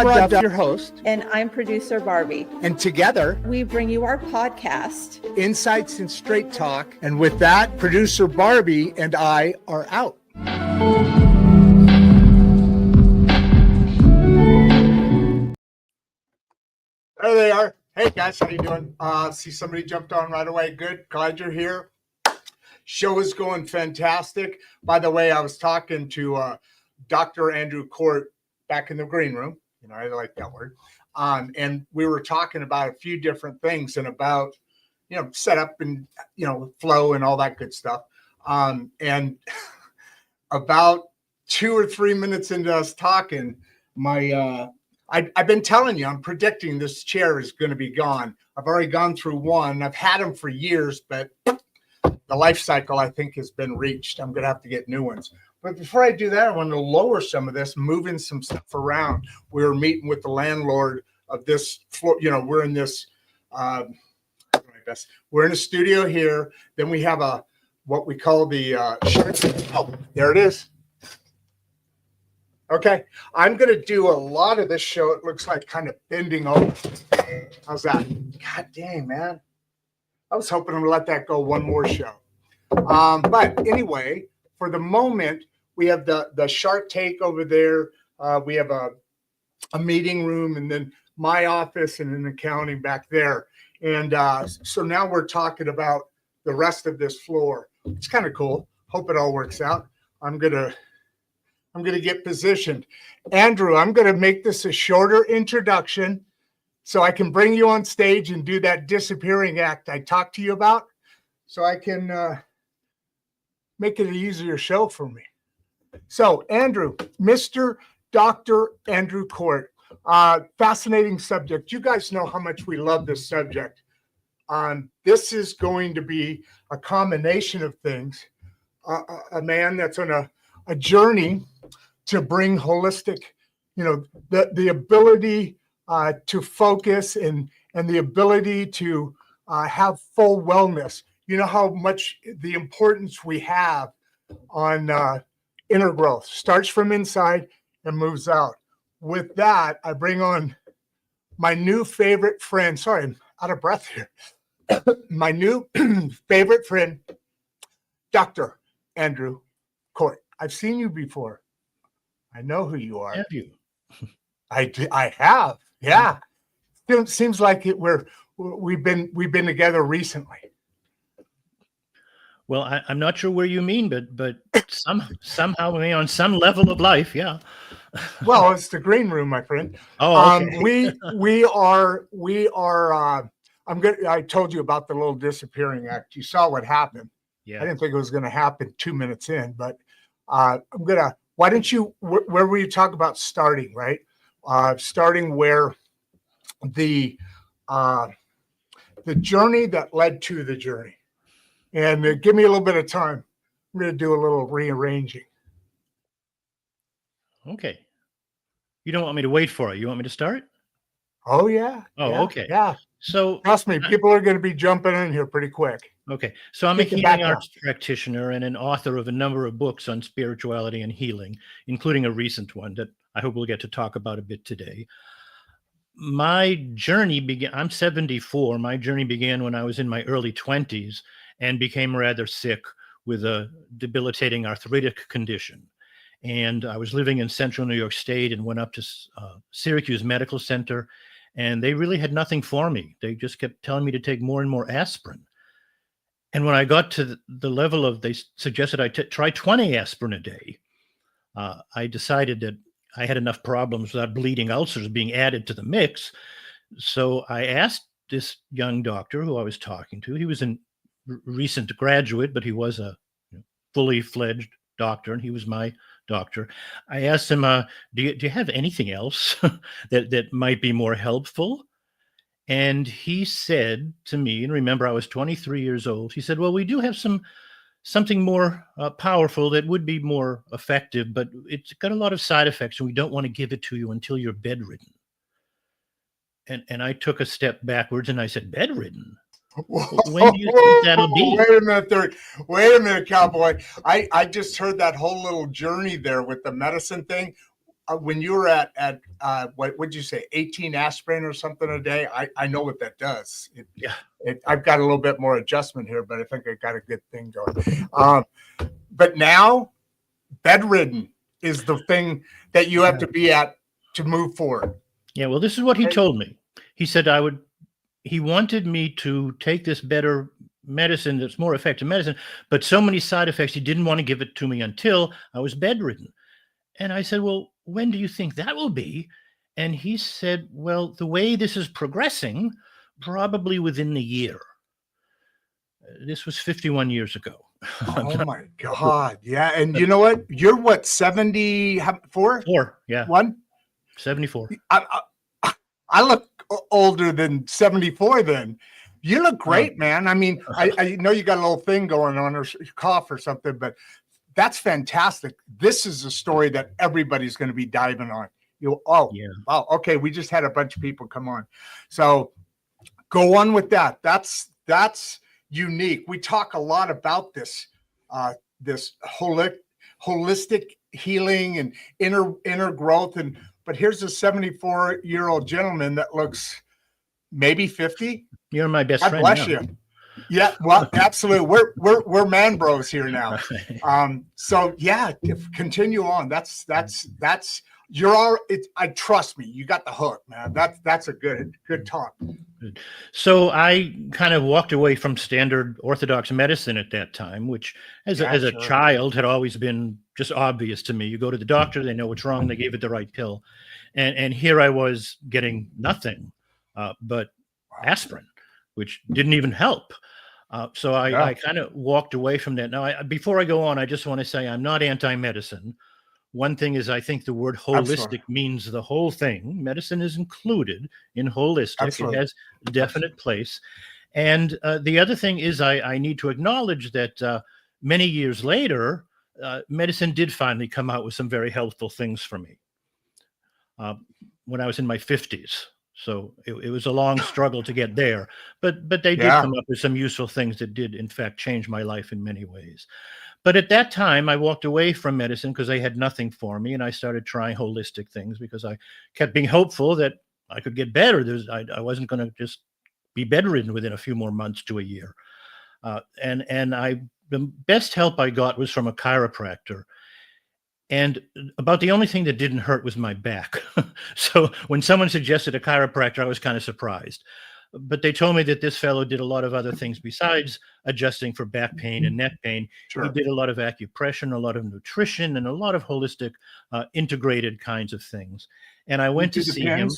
Rod Duff, your host. And I'm producer Barbie. And together, we bring you our podcast, Insights and Straight Talk. And with that, producer Barbie and I are out. There they are. Hey guys, how you doing? See somebody jumped on right away. Good. Glad you're here. Show is going fantastic. By the way, I was talking to Dr. Andrew Cort back in the green room. You know, I like that word. And we were talking about a few different things and about, you know, setup and, you know, flow and all that good stuff. And about 2 or 3 minutes into us talking, I've been telling you, I'm predicting this chair is going to be gone. I've already gone through one. I've had them for years, but the life cycle, I think, has been reached. I'm going to have to get new ones. But before I do that, I want to lower some of this, moving some stuff around. We were meeting with the landlord of this floor. You know, we're in this, we're in a studio here. Then we have what we call the, oh, there it is. Okay, I'm going to do a lot of this show. It looks like kind of bending over. How's that? God dang, man. I was hoping to let that go one more show. But anyway, for the moment, we have the Shark Tank over there. We have a meeting room and then my office and an accounting back there. And so now we're talking about the rest of this floor. It's kind of cool. Hope it all works out. I'm gonna get positioned. Andrew, I'm going to make this a shorter introduction so I can bring you on stage and do that disappearing act I talked to you about, so I can make it an easier show for me. So, Andrew, Mr. Dr. Andrew Cort, fascinating subject. You guys know how much we love this subject. This is going to be a combination of things. A man that's on a journey to bring holistic, you know, the ability to focus and the ability to have full wellness. You know how much the importance we have on inner growth. Starts from inside and moves out. With that, I bring on my new favorite friend. Sorry, I'm out of breath here. My new favorite friend, Dr. Andrew Cort. I've seen you before. I know who you are. Have you? I have. Yeah. It seems like we've been together recently. Well, I'm not sure where you mean, but somehow, I mean, on some level of life, yeah. Well, it's the green room, my friend. Oh, okay. We are. I told you about the little disappearing act. You saw what happened. Yeah. I didn't think it was going to happen 2 minutes in, but why don't you, where were you talk about starting, right? Starting where the journey that led to the journey. And give me a little bit of time. I'm going to do a little rearranging. Okay. You don't want me to wait for it. You want me to start? Oh, yeah. Oh, yeah, okay. Yeah. So trust me, people are going to be jumping in here pretty quick. Okay. So I'm a healing arts practitioner and an author of a number of books on spirituality and healing, including a recent one that I hope we'll get to talk about a bit today. My journey began, I'm 74. My journey began when I was in my early 20s and became rather sick with a debilitating arthritic condition. And I was living in central New York State and went up to Syracuse Medical Center, and they really had nothing for me. They just kept telling me to take more and more aspirin. And when I got to the level of, they suggested I try 20 aspirin a day, I decided that I had enough problems without bleeding ulcers being added to the mix. So I asked this young doctor who I was talking to. He was a recent graduate, but he was a fully fledged doctor, and he was my doctor. I asked him, do you have anything else that might be more helpful? And he said to me, and remember, I was 23 years old. He said, well, we do have something more powerful that would be more effective, but it's got a lot of side effects, and we don't want to give it to you until you're bedridden. And I took a step backwards, and I said, bedridden? When do you think that'll be? Wait a minute, cowboy. I just heard that whole little journey there with the medicine thing. when you were at what would you say, 18 aspirin or something a day? I know what that does. I've got a little bit more adjustment here, but I think I got a good thing going. But now, bedridden is the thing that you have to be at to move forward. Yeah, well, this is what he told me. He said he wanted me to take this better medicine that's more effective medicine, but so many side effects, he didn't want to give it to me until I was bedridden. And I said, well, when do you think that will be? And he said, well, the way this is progressing, probably within the year. This was 51 years ago. Oh my God. Yeah. And you know what? You're what, 74? 4, yeah. 74. I look older than 74 then. You look great, man. I mean, I know you got a little thing going on or cough or something, but that's fantastic. This is a story that everybody's going to be diving on. Wow. Okay. We just had a bunch of people come on. So go on with that. That's unique. We talk a lot about this, this holistic healing and inner growth. But here's a 74-year-old gentleman that looks maybe 50. You're my best friend. God bless you. Yeah, well, absolutely. We're man bros here now. So yeah, continue on. That's you're all. I trust me. You got the hook, man. That's a good talk. Good. So I kind of walked away from standard orthodox medicine at that time, which as a child had always been just obvious to me. You go to the doctor, they know what's wrong, they gave it the right pill, and here I was getting nothing but aspirin, which didn't even help. So I kind of walked away from that. Now, before I go on, I just want to say I'm not anti-medicine. One thing is, I think the word holistic means the whole thing. Medicine is included in holistic. Absolutely. It has a definite place. And the other thing is, I need to acknowledge that many years later, medicine did finally come out with some very helpful things for me when I was in my 50s. So it was a long struggle to get there, but they did come up with some useful things that did, in fact, change my life in many ways. But at that time, I walked away from medicine because they had nothing for me, and I started trying holistic things because I kept being hopeful that I could get better. I wasn't going to just be bedridden within a few more months to a year. And the best help I got was from a chiropractor. And about the only thing that didn't hurt was my back. So when someone suggested a chiropractor, I was kind of surprised. But they told me that this fellow did a lot of other things besides adjusting for back pain and neck pain. Sure. He did a lot of acupressure, a lot of nutrition, and a lot of holistic, integrated kinds of things. And I went to see him.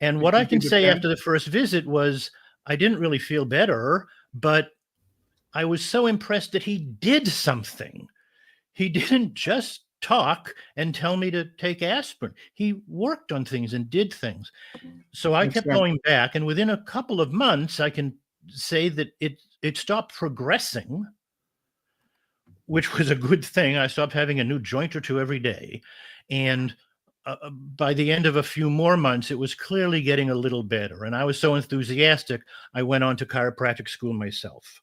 And what I can say after the first visit was I didn't really feel better, but I was so impressed that he did something. He didn't just talk and tell me to take aspirin. He worked on things and did things. So I kept going back, and within a couple of months, I can say that it stopped progressing, which was a good thing. I stopped having a new joint or two every day. And by the end of a few more months, it was clearly getting a little better. And I was so enthusiastic, I went on to chiropractic school myself.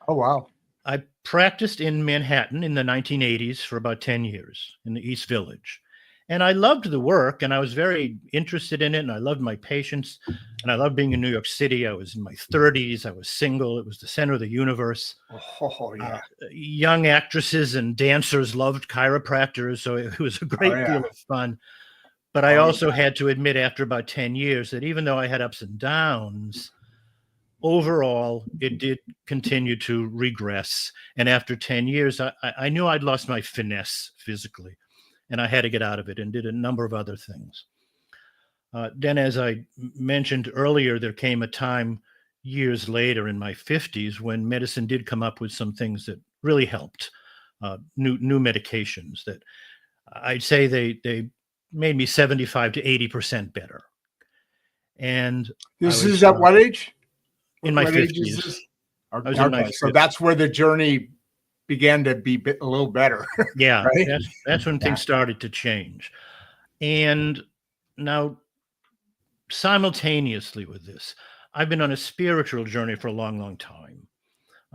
Oh, wow. I practiced in Manhattan in the 1980s for about 10 years in the East Village. And I loved the work, and I was very interested in it, and I loved my patients, and I loved being in New York City. I was in my 30s. I was single. It was the center of the universe. Oh, yeah. Young actresses and dancers loved chiropractors, so it was a great deal of fun. But I also had to admit after about 10 years that even though I had ups and downs, overall, it did continue to regress. And after 10 years, I knew I'd lost my finesse physically, and I had to get out of it and did a number of other things. Then, as I mentioned earlier, there came a time years later in my 50s when medicine did come up with some things that really helped, new medications that I'd say they made me 75 to 80% better. And this is at what age? In my 50s. So that's where the journey began to be a little better. Yeah, right? That's when things started to change. And now, simultaneously with this, I've been on a spiritual journey for a long, long time,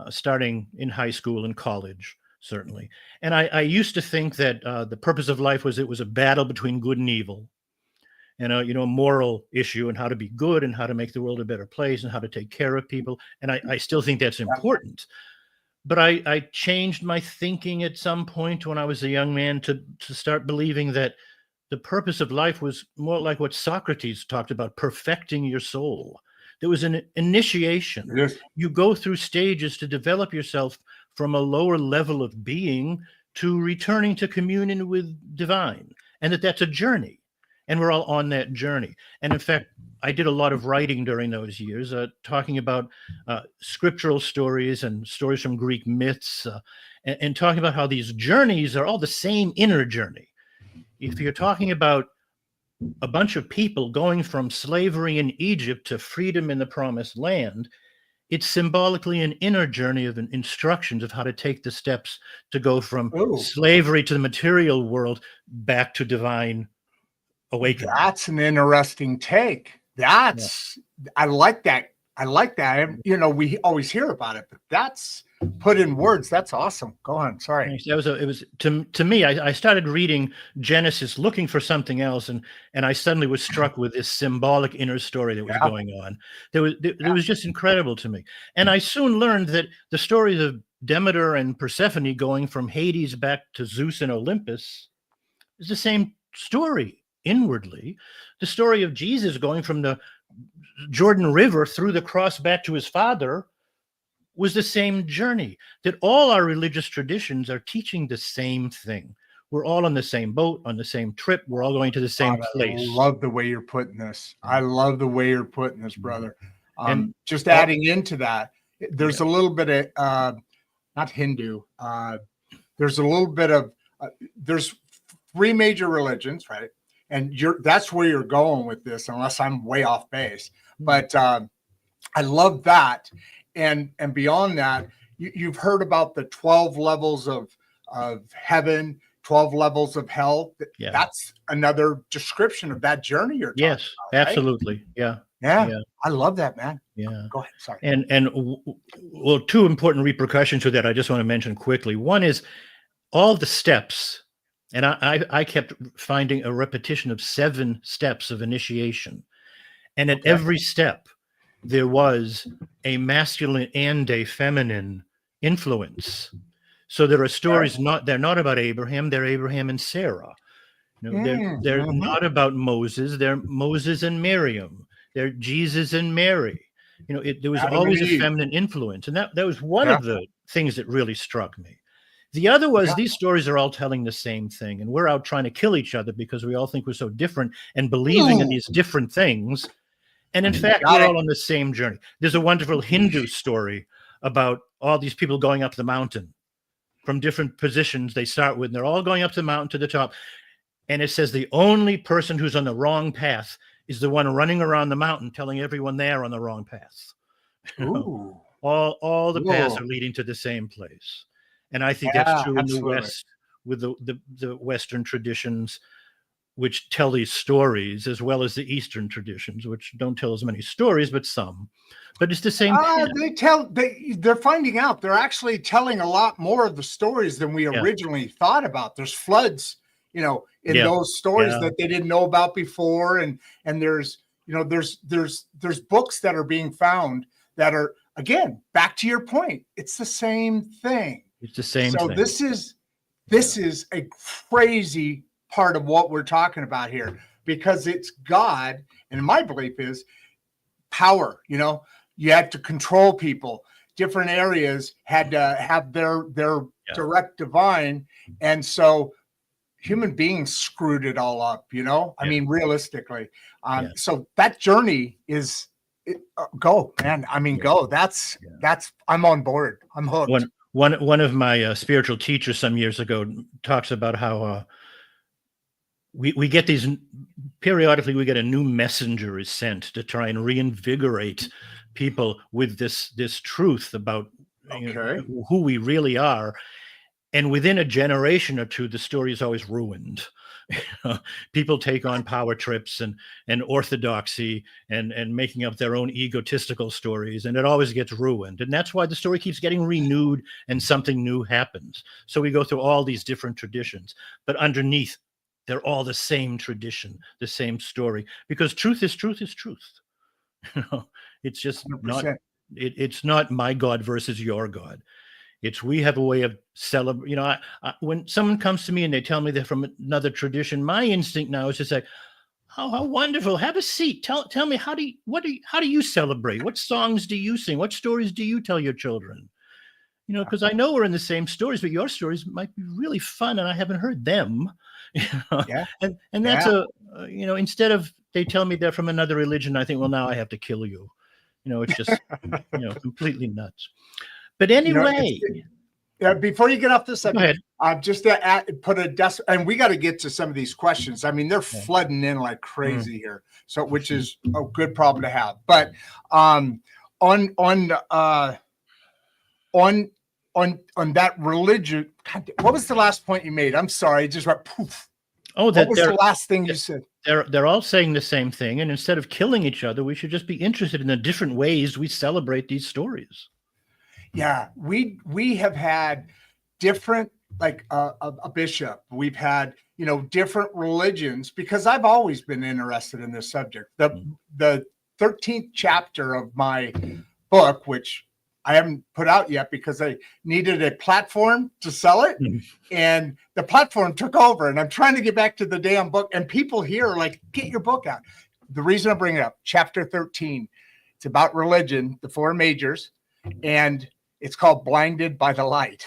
starting in high school and college. certainly. And I used to think that the purpose of life was it was a battle between good and evil, and a moral issue, and how to be good and how to make the world a better place and how to take care of people. And I still think that's important. But I changed my thinking at some point when I was a young man to start believing that the purpose of life was more like what Socrates talked about, perfecting your soul. There was an initiation. Yes. You go through stages to develop yourself from a lower level of being to returning to communion with divine, and that's a journey. And we're all on that journey. And in fact, I did a lot of writing during those years, talking about scriptural stories and stories from Greek myths, and talking about how these journeys are all the same inner journey. If you're talking about a bunch of people going from slavery in Egypt to freedom in the promised land, it's symbolically an inner journey of instructions of how to take the steps to go from slavery to the material world back to divine awakening. That's an interesting take. I like that. I like that. We always hear about it, but that's put in words. That's awesome. Go on. Sorry. It was to me. I started reading Genesis, looking for something else, and I suddenly was struck with this symbolic inner story that was going on. It was just incredible to me, and I soon learned that the stories of Demeter and Persephone going from Hades back to Zeus and Olympus is the same story inwardly. The story of Jesus going from the Jordan River through the cross back to his Father was the same journey. That all our religious traditions are teaching the same thing. We're all on the same boat, on the same trip. We're all going to the same place. I love the way you're putting this. I love the way you're putting this, brother. And just adding into that, there's a little bit of not Hindu. There's a little bit of there's 3 major religions, right? And that's where you're going with this, unless I'm way off base. But I love that. And beyond that, you've heard about the 12 levels of heaven, 12 levels of hell. Yeah. That's another description of that journey you're talking about, right? Absolutely. Yeah. I love that, man. Yeah. Go ahead. Sorry. And 2 important repercussions with that I just want to mention quickly. One is all the steps. And I kept finding a repetition of 7 steps of initiation. And at every step, there was a masculine and a feminine influence. So there are stories they're not about Abraham, they're Abraham and Sarah. They're not about Moses, they're Moses and Miriam. They're Jesus and Mary. There was always a feminine influence. And that was one of the things that really struck me. The other was these stories are all telling the same thing, and we're out trying to kill each other because we all think we're so different and believing in these different things. And in fact, we're all on the same journey. There's a wonderful Hindu story about all these people going up the mountain from different positions they start with, and they're all going up the mountain to the top. And it says the only person who's on the wrong path is the one running around the mountain telling everyone they're on the wrong path. All the paths are leading to the same place. And I think that's true in the West with the Western traditions, which tell these stories, as well as the Eastern traditions, which don't tell as many stories, but some. But it's the same. They're finding out. They're actually telling a lot more of the stories than we originally thought about. There's floods, in those stories that they didn't know about before. And there's books that are being found that are, again, back to your point. It's the same thing. It's the same thing. So this is a crazy part of what we're talking about here, because it's God, and my belief is power. You had to control people. Different areas had to have their direct divine, and so human beings screwed it all up. I mean, realistically. So that journey is go, man. I mean, go. That's I'm on board. I'm hooked. One of my spiritual teachers some years ago talks about how we get these periodically. We get a new messenger is sent to try and reinvigorate people with this truth about who we really are. And within a generation or two, the story is always ruined. People take on power trips and orthodoxy and making up their own egotistical stories, and it always gets ruined. And that's why the story keeps getting renewed and something new happens. So we go through all these different traditions, but underneath, they're all the same tradition, the same story, because truth is truth is truth. It's just not, 100%. it's not my God versus your God. It's we have a way of celebrating. When someone comes to me and they tell me they're from another tradition, my instinct now is to say, "Oh, how wonderful! Have a seat. Tell me how do you celebrate? What songs do you sing? What stories do you tell your children? Because I know we're in the same stories, but your stories might be really fun, and I haven't heard them. Yeah. And that's instead of they tell me they're from another religion, I think, well, now I have to kill you. It's just completely nuts. But anyway, before you get off this go subject, ahead. just to put and we got to get to some of these questions. I mean, they're flooding in like crazy here, so which is a good problem to have. But on that religion, God, what was the last point you made? I'm sorry, it just went poof. Oh, what was the last thing you said? They're all saying the same thing, and instead of killing each other, we should just be interested in the different ways we celebrate these stories. Yeah, we have had different, like a bishop. We've had different religions, because I've always been interested in this subject. The 13th chapter of my book, which I haven't put out yet because I needed a platform to sell it, and the platform took over. And I'm trying to get back to the damn book, and people here are like, "Get your book out." The reason I bring it up, chapter 13, it's about religion, the four majors, and it's called Blinded by the Light.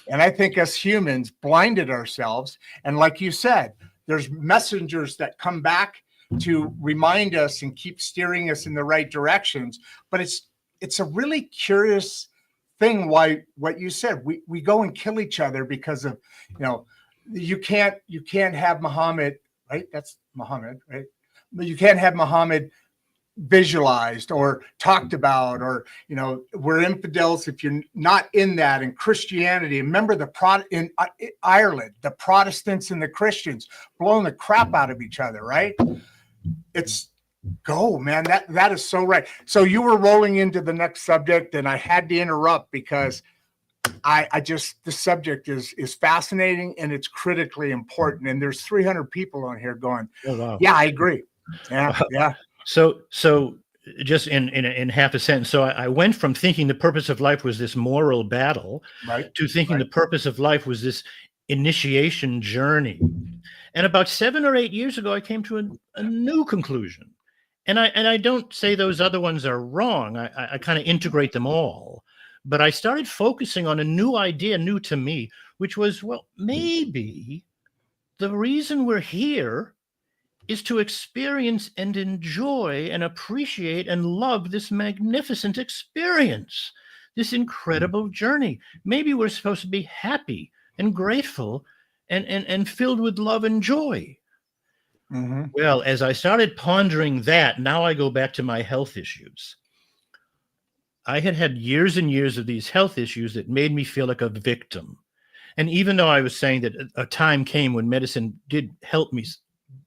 And I think as humans blinded ourselves. And like you said, there's messengers that come back to remind us and keep steering us in the right directions. But it's a really curious thing why what you said, we go and kill each other because of, you can't have Muhammad, right? That's Muhammad, right? But you can't have Muhammad visualized or talked about, or we're infidels if you're not in that. In Christianity, remember in Ireland, the Protestants and the Christians blowing the crap out of each other, right? It's go, man. That is so right. So you were rolling into the next subject, and I had to interrupt because I just, the subject is fascinating, and it's critically important. And there's 300 people on here going, oh, wow. Yeah, I agree. Yeah. So just in half a sentence. So I went from thinking the purpose of life was this moral battle, right, to thinking the purpose of life was this initiation journey. And about 7 or 8 years ago, I came to a new conclusion. And I don't say those other ones are wrong. I kind of integrate them all. But I started focusing on a new idea, new to me, which was, well, maybe the reason we're here is to experience and enjoy and appreciate and love this magnificent experience, this incredible journey. Maybe we're supposed to be happy and grateful and filled with love and joy. Mm-hmm. Well, as I started pondering that, now I go back to my health issues. I had years and years of these health issues that made me feel like a victim. And even though I was saying that a time came when medicine did help me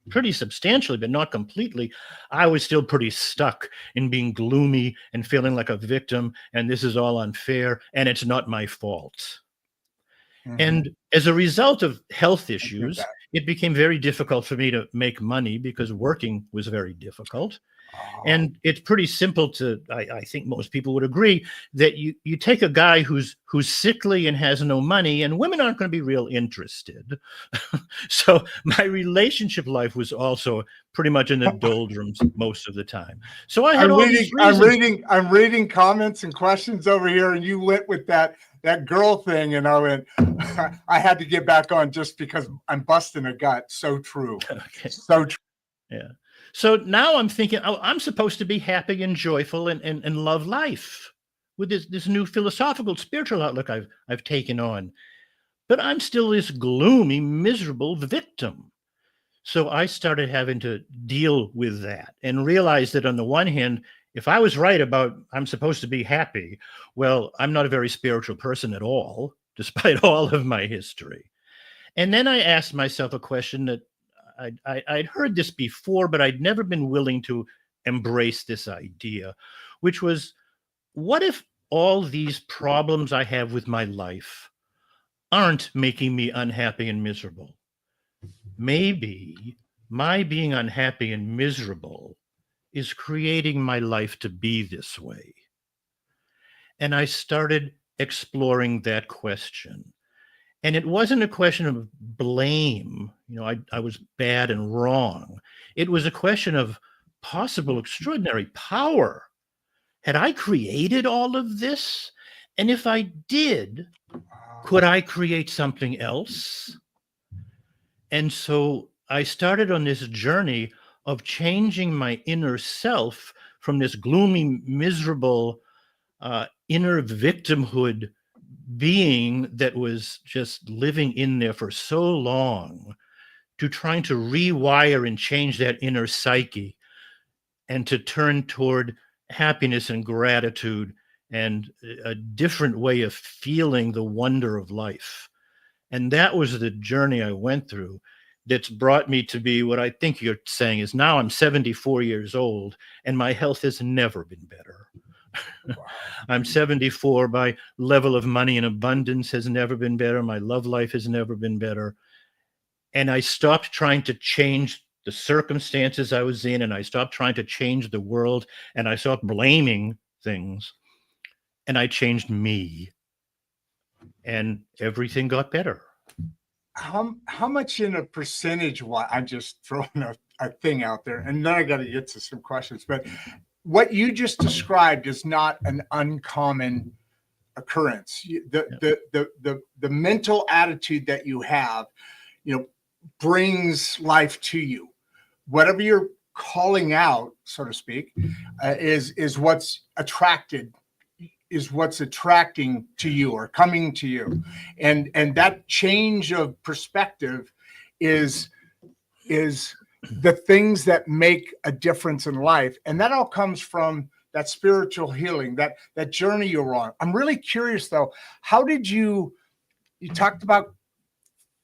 pretty substantially, but not completely, I was still pretty stuck in being gloomy and feeling like a victim, and this is all unfair, and it's not my fault. Mm-hmm. And as a result of health issues, it became very difficult for me to make money because working was very difficult. And it's pretty simple to, I think most people would agree, that you take a guy who's sickly and has no money, and women aren't going to be real interested. So my relationship life was also pretty much in the doldrums most of the time. So I had I'm reading comments and questions over here, and you went with that girl thing, and I went, I had to get back on just because I'm busting a gut. So true. Okay. So true. Yeah. So now I'm thinking, oh, I'm supposed to be happy and joyful and love life with this new philosophical, spiritual outlook I've taken on. But I'm still this gloomy, miserable victim. So I started having to deal with that and realize that on the one hand, if I was right about I'm supposed to be happy, well, I'm not a very spiritual person at all, despite all of my history. And then I asked myself a question that I'd heard this before, but I'd never been willing to embrace this idea, which was, what if all these problems I have with my life aren't making me unhappy and miserable? Maybe my being unhappy and miserable is creating my life to be this way. And I started exploring that question. And it wasn't a question of blame, I was bad and wrong. It was a question of possible extraordinary power. Had I created all of this? And if I did, could I create something else? And so I started on this journey of changing my inner self from this gloomy, miserable, inner victimhood being that was just living in there for so long, to trying to rewire and change that inner psyche and to turn toward happiness and gratitude and a different way of feeling the wonder of life. And that was the journey I went through that's brought me to be what I think you're saying is, now I'm 74 years old and my health has never been better. I'm 74. My level of money and abundance has never been better. My love life has never been better. And I stopped trying to change the circumstances I was in, and I stopped trying to change the world, and I stopped blaming things, and I changed me, and everything got better. How much in a percentage? I'm just throwing a thing out there, and then I got to get to some questions. But what you just described is not an uncommon occurrence. The mental attitude that you have, brings life to you. Whatever you're calling out, so to speak, is what's attracted. Is what's attracting to you or coming to you, and that change of perspective is the things that make a difference in life, and that all comes from that spiritual healing, that journey you're on. I'm really curious though, how did you talked about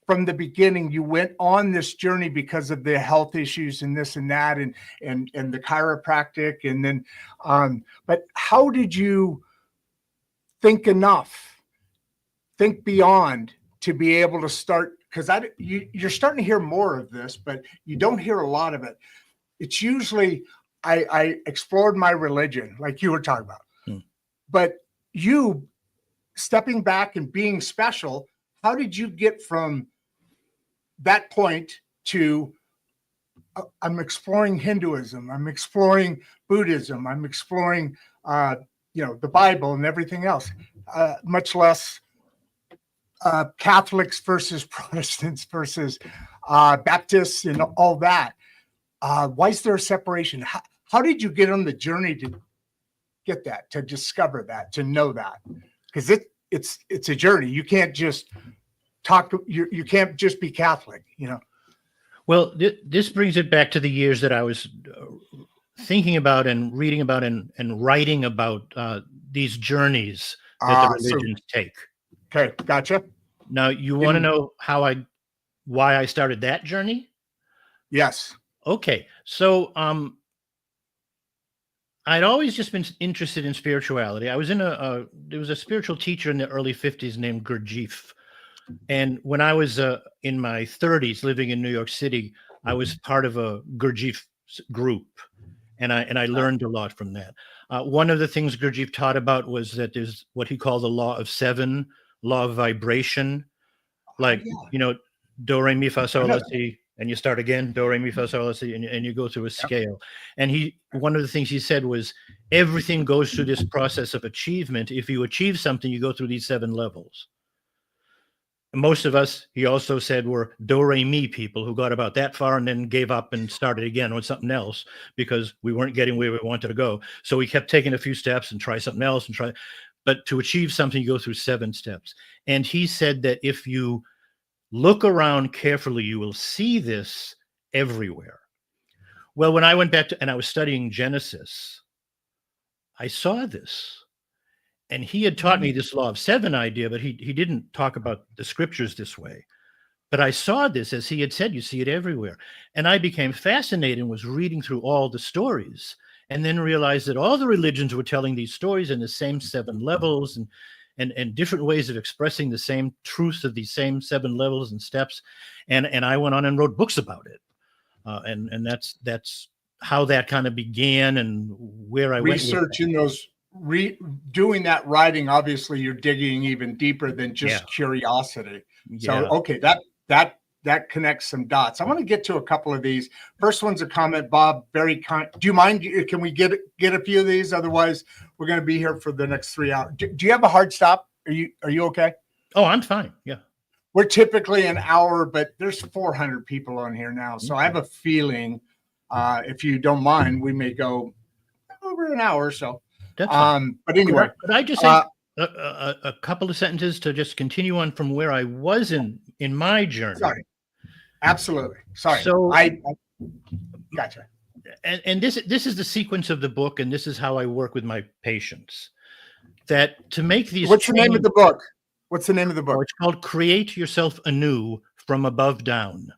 from the beginning, you went on this journey because of the health issues and this and that, and the chiropractic, and then but how did you think beyond to be able to start? Because you're starting to hear more of this, but you don't hear a lot of it. It's usually I explored my religion, like you were talking about, but you stepping back and being special. How did you get from that point to I'm exploring Hinduism, I'm exploring Buddhism, I'm exploring the Bible and everything else, much less Catholics versus Protestants versus Baptists and all that. Why is there a separation? How did you get on the journey to get that, to discover that, to know that? Because it's a journey. You can't just you can't just be Catholic, Well, this brings it back to the years that I was thinking about and reading about and writing about these journeys that the religions take. Okay, gotcha. Now, you want to know why I started that journey? Yes. Okay, so I'd always just been interested in spirituality. I was there was a spiritual teacher in the early 50s named Gurdjieff. And when I was in my 30s living in New York City, I was part of a Gurdjieff group, and I learned a lot from that. One of the things Gurdjieff taught about was that there's what he called the law of seven, law of vibration, like do re mi fa sol la si, and you start again, do re mi fa sol la si, and you go through a scale. And one of the things he said was everything goes through this process of achievement. If you achieve something, you go through these 7 levels. Most of us, he also said, were do-re-mi people who got about that far and then gave up and started again with something else because we weren't getting where we wanted to go. So we kept taking a few steps and try something else but to achieve something, you go through 7 steps. And he said that if you look around carefully, you will see this everywhere. Well, when I went back and I was studying Genesis, I saw this. And he had taught me this law of seven idea, but he didn't talk about the scriptures this way. But I saw this, as he had said, you see it everywhere. And I became fascinated and was reading through all the stories, and then realized that all the religions were telling these stories in the same seven levels and different ways of expressing the same truths of these same seven levels and steps. And I went on and wrote books about it. And that's how that kind of began and where I researching those, doing that writing. Obviously, you're digging even deeper than just curiosity. So, okay, that connects some dots. I want to get to a couple of these. First one's a comment, Bob. Very kind. Do you mind? Can we get a few of these? Otherwise, we're going to be here for the next 3 hours. Do you have a hard stop? Are you okay? Oh, I'm fine. Yeah. We're typically an hour, but there's 400 people on here now. So I have a feeling, if you don't mind, we may go over an hour or so. That's fine. But anyway. Could I just say a couple of sentences to just continue on from where I was in my journey? Sorry. Absolutely. Sorry. So I gotcha. And this is the sequence of the book, and this is how I work with my patients. That to make these. What's the name of the book? What's the name of the book? It's called Create Yourself Anew from Above Down.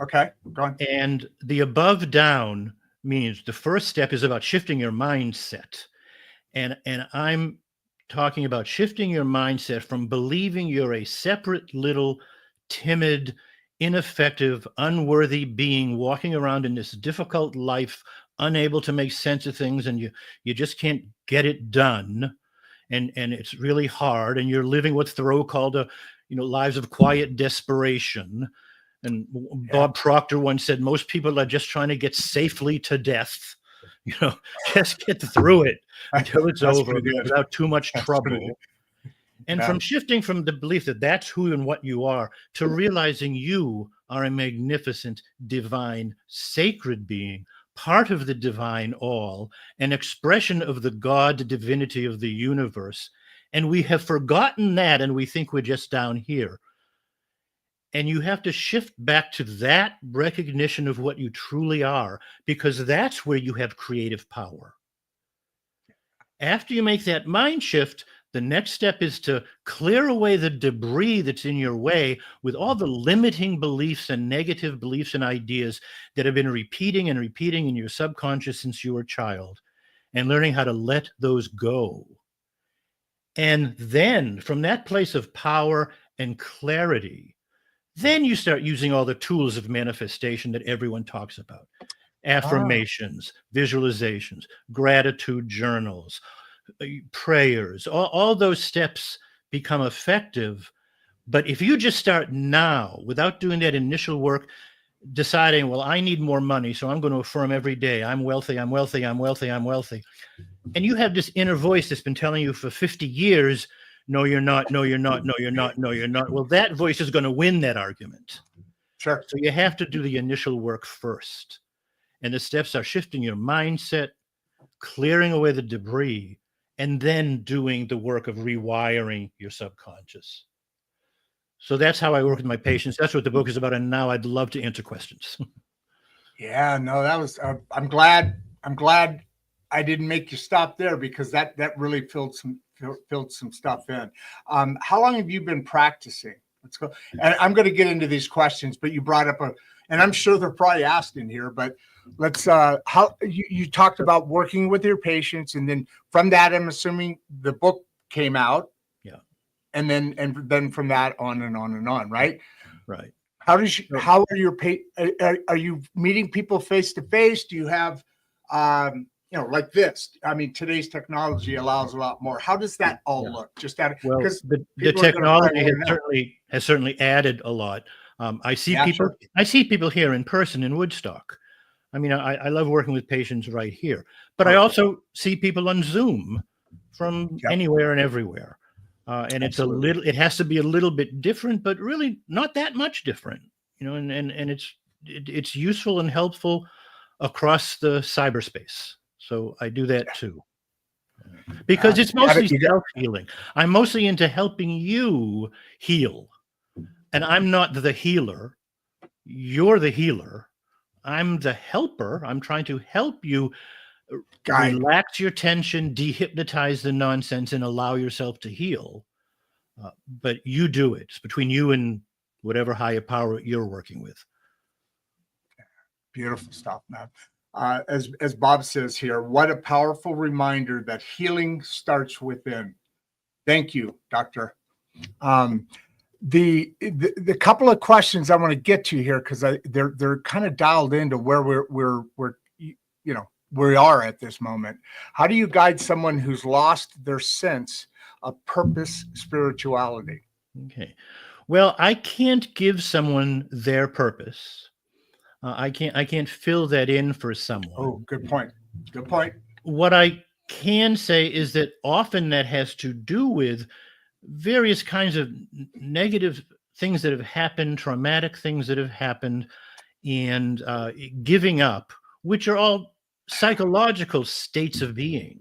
Okay, go on. And the above down means the first step is about shifting your mindset. And I'm talking about shifting your mindset from believing you're a separate little timid, ineffective, unworthy being walking around in this difficult life, unable to make sense of things, and you just can't get it done. And it's really hard, and you're living what Thoreau called lives of quiet desperation. And Bob Proctor once said, most people are just trying to get safely to death. Just get through it until it's over without too much trouble. And from shifting from the belief that that's who and what you are to realizing you are a magnificent, divine, sacred being, part of the divine all, an expression of the God divinity of the universe. And we have forgotten that, and we think we're just down here. And you have to shift back to that recognition of what you truly are, because that's where you have creative power. After you make that mind shift, the next step is to clear away the debris that's in your way with all the limiting beliefs and negative beliefs and ideas that have been repeating and repeating in your subconscious since you were a child, and learning how to let those go. And then from that place of power and clarity, then you start using all the tools of manifestation that everyone talks about. Affirmations, visualizations, gratitude journals, prayers, all those steps become effective. But if you just start now without doing that initial work, deciding, well, I need more money, so I'm going to affirm every day, I'm wealthy, I'm wealthy, I'm wealthy, I'm wealthy. And you have this inner voice that's been telling you for 50 years, no, you're not, no, you're not, no, you're not, no, you're not. Well, that voice is going to win that argument. Sure. So you have to do the initial work first. And the steps are shifting your mindset, clearing away the debris, and then doing the work of rewiring your subconscious. So that's how I work with my patients. That's what the book is about. And now I'd love to answer questions. Yeah, no, that was, I'm glad I didn't make you stop there, because that really filled some stuff in. How long have you been practicing? Let's go. And I'm going to get into these questions, but you brought up and I'm sure they're probably asked in here, but let's, how you talked about working with your patients. And then from that, I'm assuming the book came out. Yeah. And then from that on and on and on. Right. Right. How are your are you meeting people face to face? Do you have, like this? I mean, today's technology allows a lot more. How does that all look? Just out because the technology has certainly added a lot. I see people here in person in Woodstock. I mean, I love working with patients right here, but I also see people on Zoom from anywhere and everywhere. And it has to be a little bit different, but really not that much different, and it's useful and helpful across the cyberspace. So I do that too, because it's mostly self-healing. I'm mostly into helping you heal, and I'm not the healer. You're the healer. I'm the helper. I'm trying to help you Guide. Relax your tension, dehypnotize the nonsense, and allow yourself to heal. But you do it. It's between you and whatever higher power you're working with. Beautiful stuff, man. As Bob says here, what a powerful reminder that healing starts within. Thank you, Doctor. The couple of questions I want to get to here, because they're kind of dialed into where we are at this moment. How do you guide someone who's lost their sense of purpose, spirituality? Okay. Well, I can't give someone their purpose. I can't fill that in for someone. Oh, good point. Good point. What I can say is that often that has to do with various kinds of negative things that have happened, traumatic things that have happened, and giving up, which are all psychological states of being.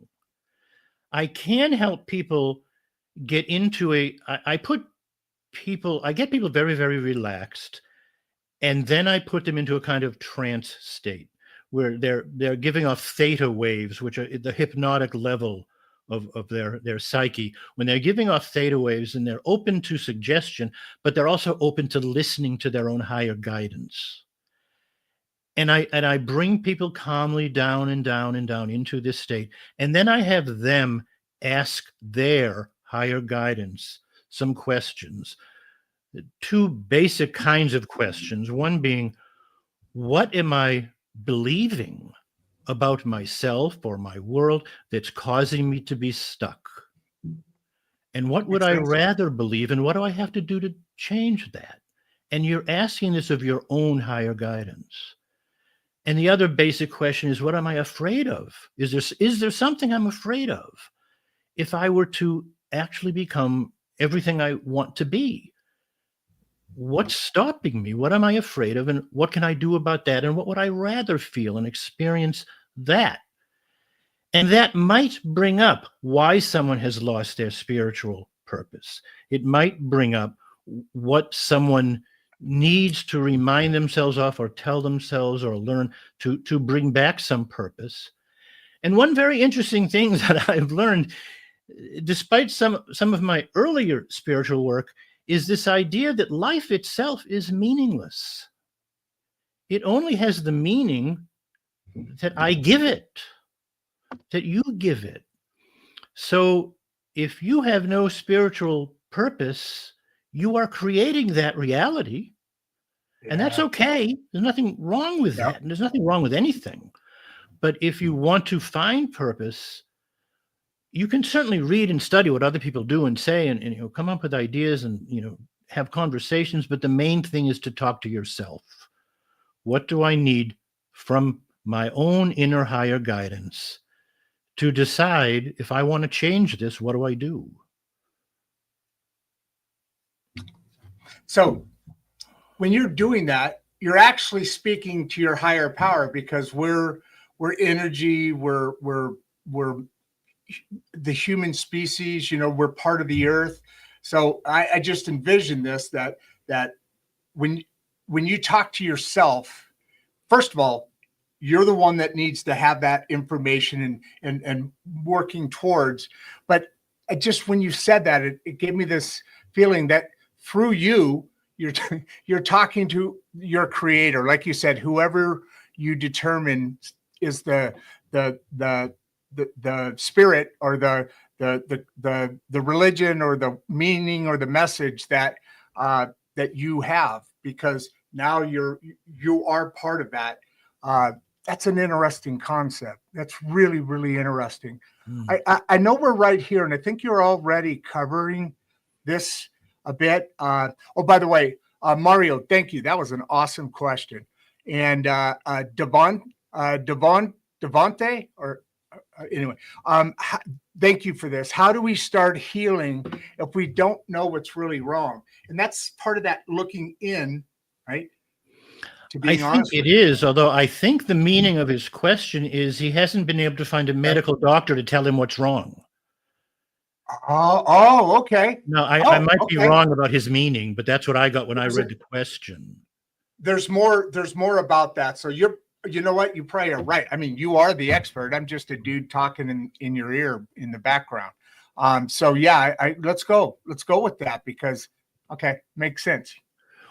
I can help people get into I get people very, very relaxed, and then I put them into a kind of trance state where they're giving off theta waves, which are the hypnotic level of their psyche. When they're giving off theta waves, and they're open to suggestion, but they're also open to listening to their own higher guidance. And I bring people calmly down and down and down into this state. And then I have them ask their higher guidance some questions. Two basic kinds of questions. One being, what am I believing about myself or my world that's causing me to be stuck? And what would I rather believe, and what do I have to do to change that? And you're asking this of your own higher guidance. And the other basic question is, what am I afraid of? Is there something I'm afraid of if I were to actually become everything I want to be? What's stopping me? What am I afraid of? And what can I do about that? And what would I rather feel and experience that? And that might bring up why someone has lost their spiritual purpose. It might bring up what someone needs to remind themselves of, or tell themselves, or learn to bring back some purpose. And one very interesting thing that I've learned, despite some of my earlier spiritual work, is this idea that life itself is meaningless. It only has the meaning that I give it, that you give it. So if you have no spiritual purpose, you are creating that reality. Yeah. And that's okay. There's nothing wrong with that. And there's nothing wrong with anything. But if you want to find purpose, you can certainly read and study what other people do and say, and come up with ideas, and have conversations. But the main thing is to talk to yourself. What do I need from my own inner higher guidance to decide if I want to change this? What do I do? So when you're doing that, you're actually speaking to your higher power, because we're energy, we're the human species, we're part of the earth. So I just envision this, that when you talk to yourself, first of all, you're the one that needs to have that information and working towards. But when you said that, it gave me this feeling that through you're talking to your creator, like you said, whoever you determine is the spirit, or the religion, or the meaning, or the message that you have, because now you are part of that. That's an interesting concept. That's really, really interesting. I know we're right here, and I think you're already covering this a bit. Oh, by the way, Mario, thank you. That was an awesome question. And Devonte, or anyway, thank you for this. How do we start healing if we don't know what's really wrong? And that's part of that looking in, right? I think it is, although I think the meaning of his question is he hasn't been able to find a medical doctor to tell him what's wrong. Oh, okay. No, I might be wrong about his meaning, but that's what I got when I read the question. There's more about that. So you know what? You probably are right. I mean, you are the expert. I'm just a dude talking in your ear in the background. So yeah, let's go with that because, okay, makes sense.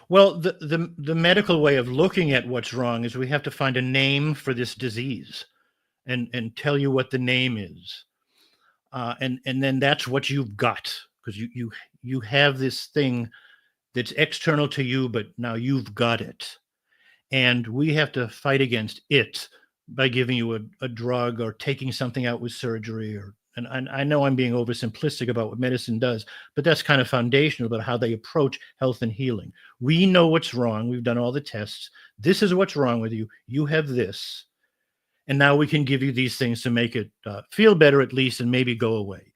Well, the medical way of looking at what's wrong is we have to find a name for this disease and tell you what the name is. And then that's what you've got, because you have this thing that's external to you, but now you've got it. And we have to fight against it by giving you a drug or taking something out with surgery. And I know I'm being oversimplistic about what medicine does, but that's kind of foundational about how they approach health and healing. We know what's wrong. We've done all the tests. This is what's wrong with you. You have this. And now we can give you these things to make it feel better at least and maybe go away.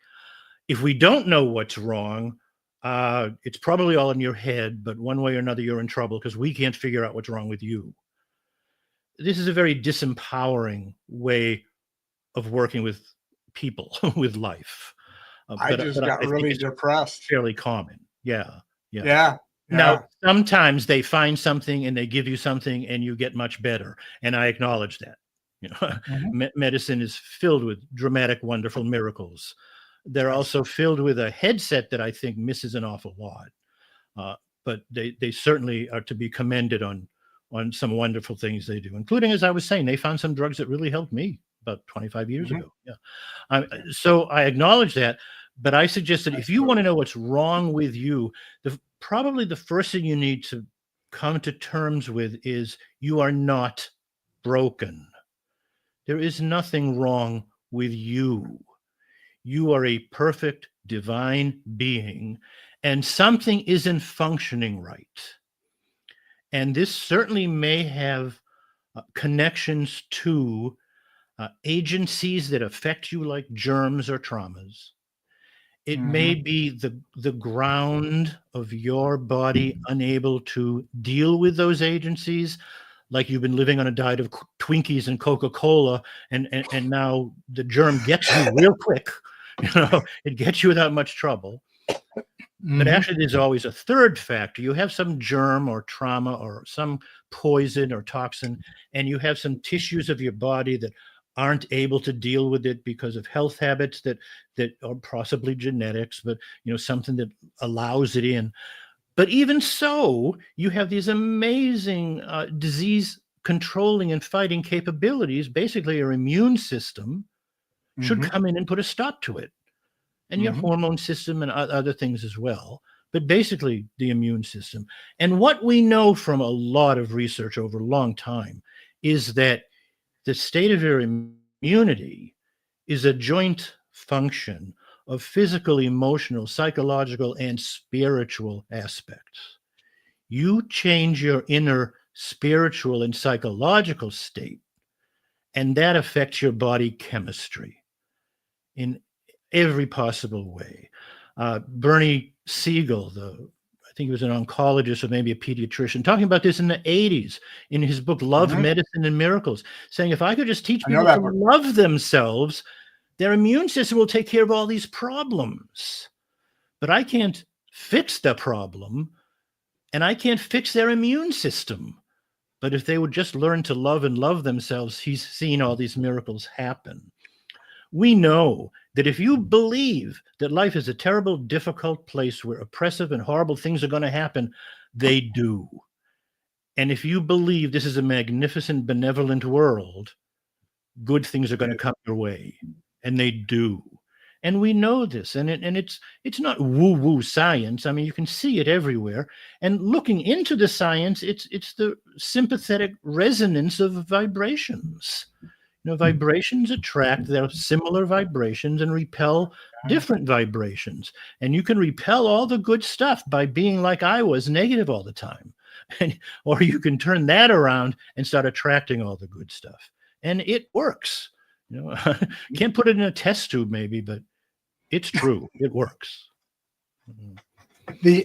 If we don't know what's wrong, it's probably all in your head, but one way or another, you're in trouble because we can't figure out what's wrong with you. This is a very disempowering way of working with people, with life. I just got really depressed. Fairly common. Yeah. Now, sometimes they find something and they give you something and you get much better. And I acknowledge that. Medicine is filled with dramatic, wonderful miracles. They're also filled with a headset that I think misses an awful lot. But they certainly are to be commended on some wonderful things they do, including, as I was saying, they found some drugs that really helped me about 25 years ago. Yeah. So I acknowledge that, but I suggest that if you want to know what's wrong with you, probably the first thing you need to come to terms with is you are not broken. There is nothing wrong with you. You are a perfect divine being, and something isn't functioning right. And this certainly may have connections to agencies that affect you, like germs or traumas. It may be the ground of your body unable to deal with those agencies, like you've been living on a diet of Twinkies and Coca-Cola, and now the germ gets you real quick. It gets you without much trouble. But actually, there's always a third factor. You have some germ or trauma or some poison or toxin, and you have some tissues of your body that aren't able to deal with it because of health habits that are possibly genetics, but something that allows it in. But even so, you have these amazing disease controlling and fighting capabilities. Basically, your immune system should come in and put a stop to it. And your hormone system and other things as well, but basically the immune system. And what we know from a lot of research over a long time is that the state of your immunity is a joint function of physical, emotional, psychological, and spiritual aspects. You change your inner spiritual and psychological state, and that affects your body chemistry in every possible way. Bernie Siegel, I think he was an oncologist or maybe a pediatrician, talking about this in the 80s in his book, Love, Medicine, and Miracles, saying if I could just teach people to love themselves, their immune system will take care of all these problems. But I can't fix the problem, and I can't fix their immune system. But if they would just learn to love and love themselves, he's seen all these miracles happen. We know that if you believe that life is a terrible, difficult place where oppressive and horrible things are going to happen, they do. And if you believe this is a magnificent, benevolent world, good things are going to come your way. And they do. And we know this. And it's not woo-woo science. I mean, you can see it everywhere. And looking into the science, it's the sympathetic resonance of vibrations. Vibrations attract their similar vibrations and repel different vibrations. And you can repel all the good stuff by being like I was, negative all the time. Or you can turn that around and start attracting all the good stuff. And it works. Can't put it in a test tube maybe, but it's true. It works.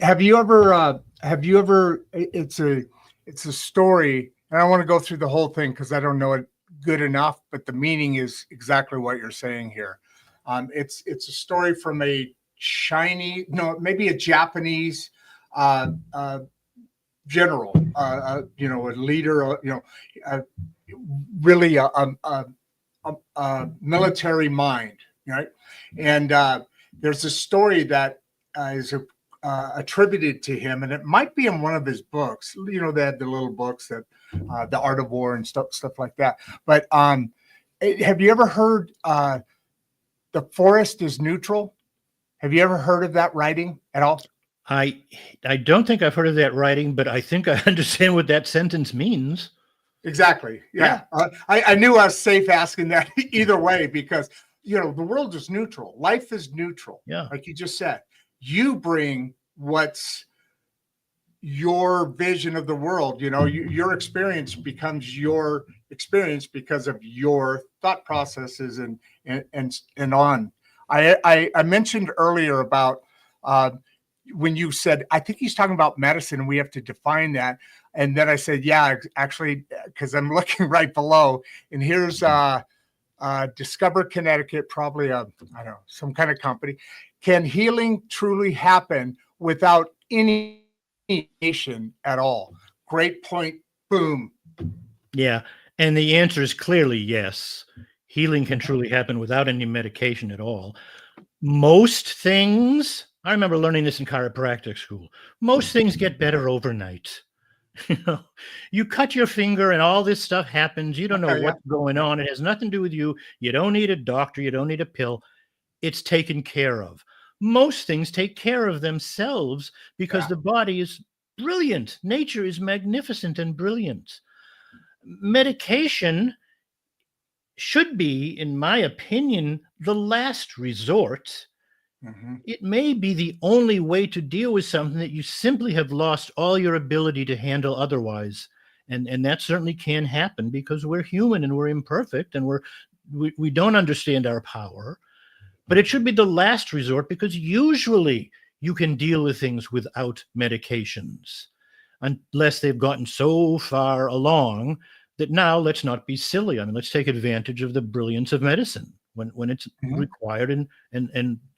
Have you ever, it's a story, and I don't want to go through the whole thing because I don't know it good enough, but the meaning is exactly what you're saying here. It's a story from maybe a Japanese general, you know, a leader, really a military mind, right? And there's a story that is attributed to him, and it might be in one of his books. You know, they had the little books that the Art of War and stuff like that. But have you ever heard the forest is neutral? Have you ever heard of that writing at all? I don't think I've heard of that writing, but I think I understand what that sentence means. Exactly. Yeah. I knew I was safe asking that either way, because, you know, the world is neutral. Life is neutral. Yeah. Like you just said, you bring what's your vision of the world. You know, your experience becomes your experience because of your thought processes and on. I mentioned earlier about when you said, I think he's talking about medicine and we have to define that. And then I said, yeah, actually, because I'm looking right below, and here's Discover Connecticut, probably I don't know, some kind of company. Can healing truly happen without any nation at all? Great point. Boom. Yeah. And the answer is clearly yes. Healing can truly happen without any medication at all. Most things, I remember learning this in chiropractic school, most things get better overnight. You know, you cut your finger and all this stuff happens. You don't know what's going on. It has nothing to do with you. You don't need a doctor. You don't need a pill. It's taken care of. Most things take care of themselves because the body is brilliant. Nature is magnificent and brilliant. Medication should be, in my opinion, the last resort. It may be the only way to deal with something that you simply have lost all your ability to handle otherwise. And that certainly can happen because we're human and we're imperfect and we don't understand our power. But it should be the last resort because usually you can deal with things without medications unless they've gotten so far along that now let's not be silly. I mean, let's take advantage of the brilliance of medicine when it's required and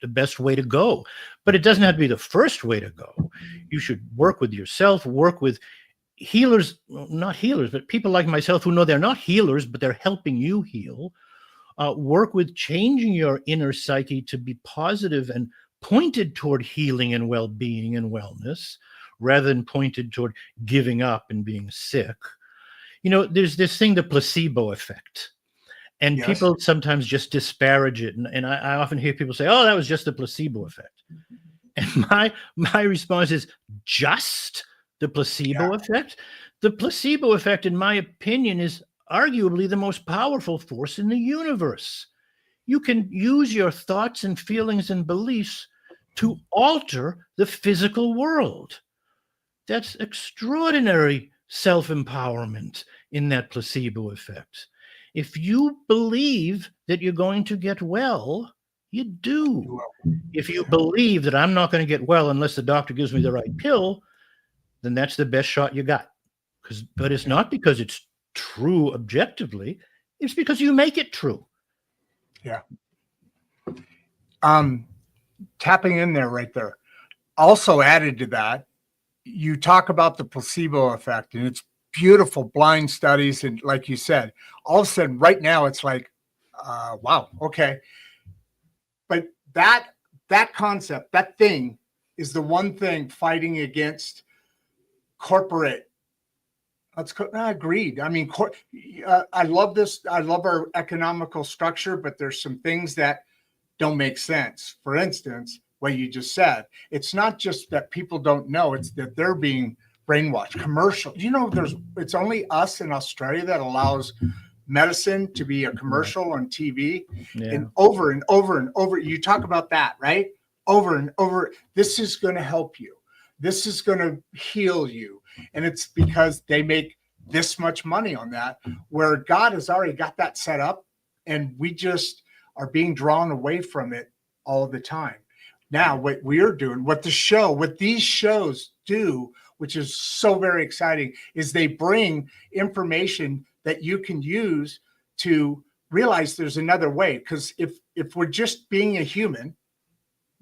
the best way to go. But it doesn't have to be the first way to go. You should work with yourself, work with healers, not healers, but people like myself who know they're not healers, but they're helping you heal. Work with changing your inner psyche to be positive and pointed toward healing and well-being and wellness rather than pointed toward giving up and being sick. You know, there's this thing, the placebo effect. And people sometimes just disparage it. And I often hear people say, oh, that was just the placebo effect. And my response is just the placebo effect? The placebo effect, in my opinion, is arguably the most powerful force in the universe. You can use your thoughts and feelings and beliefs to alter the physical world. That's extraordinary self-empowerment in that placebo effect. If you believe that you're going to get well, you do. If you believe that I'm not going to get well unless the doctor gives me the right pill, then that's the best shot you got. But it's not because it's true objectively. It's because you make it true. Yeah. Tapping in there right there. Also added to that, you talk about the placebo effect, and it's beautiful blind studies. And like you said, all of a sudden right now it's like, wow, okay. But that concept, that thing is the one thing fighting against corporate. Agreed. I mean, I love this. I love our economical structure, but there's some things that don't make sense. For instance, what you just said, it's not just that people don't know, it's that they're being brainwashed. Commercial, you know, it's only us in Australia that allows medicine to be a commercial on TV, and over and over and over. You talk about that, right? Over and over. This is going to help you. This is going to heal you. And it's because they make this much money on that, where God has already got that set up, and we just are being drawn away from it all the time. Now, what we're doing, what these shows do, which is so very exciting, is they bring information that you can use to realize there's another way. Because if we're just being a human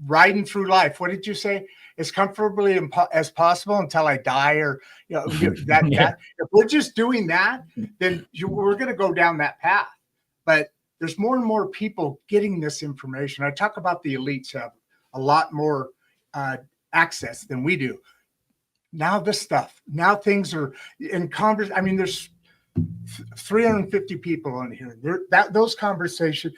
riding through life, what did you say? as comfortably as possible until I die, or that Yeah. that if we're just doing that, then we're going to go down that path. But there's more and more people getting this information. I talk about the elites have a lot more access than we do. Now this stuff, now things are in conversation. I mean, there's 350 people on here. Those conversations.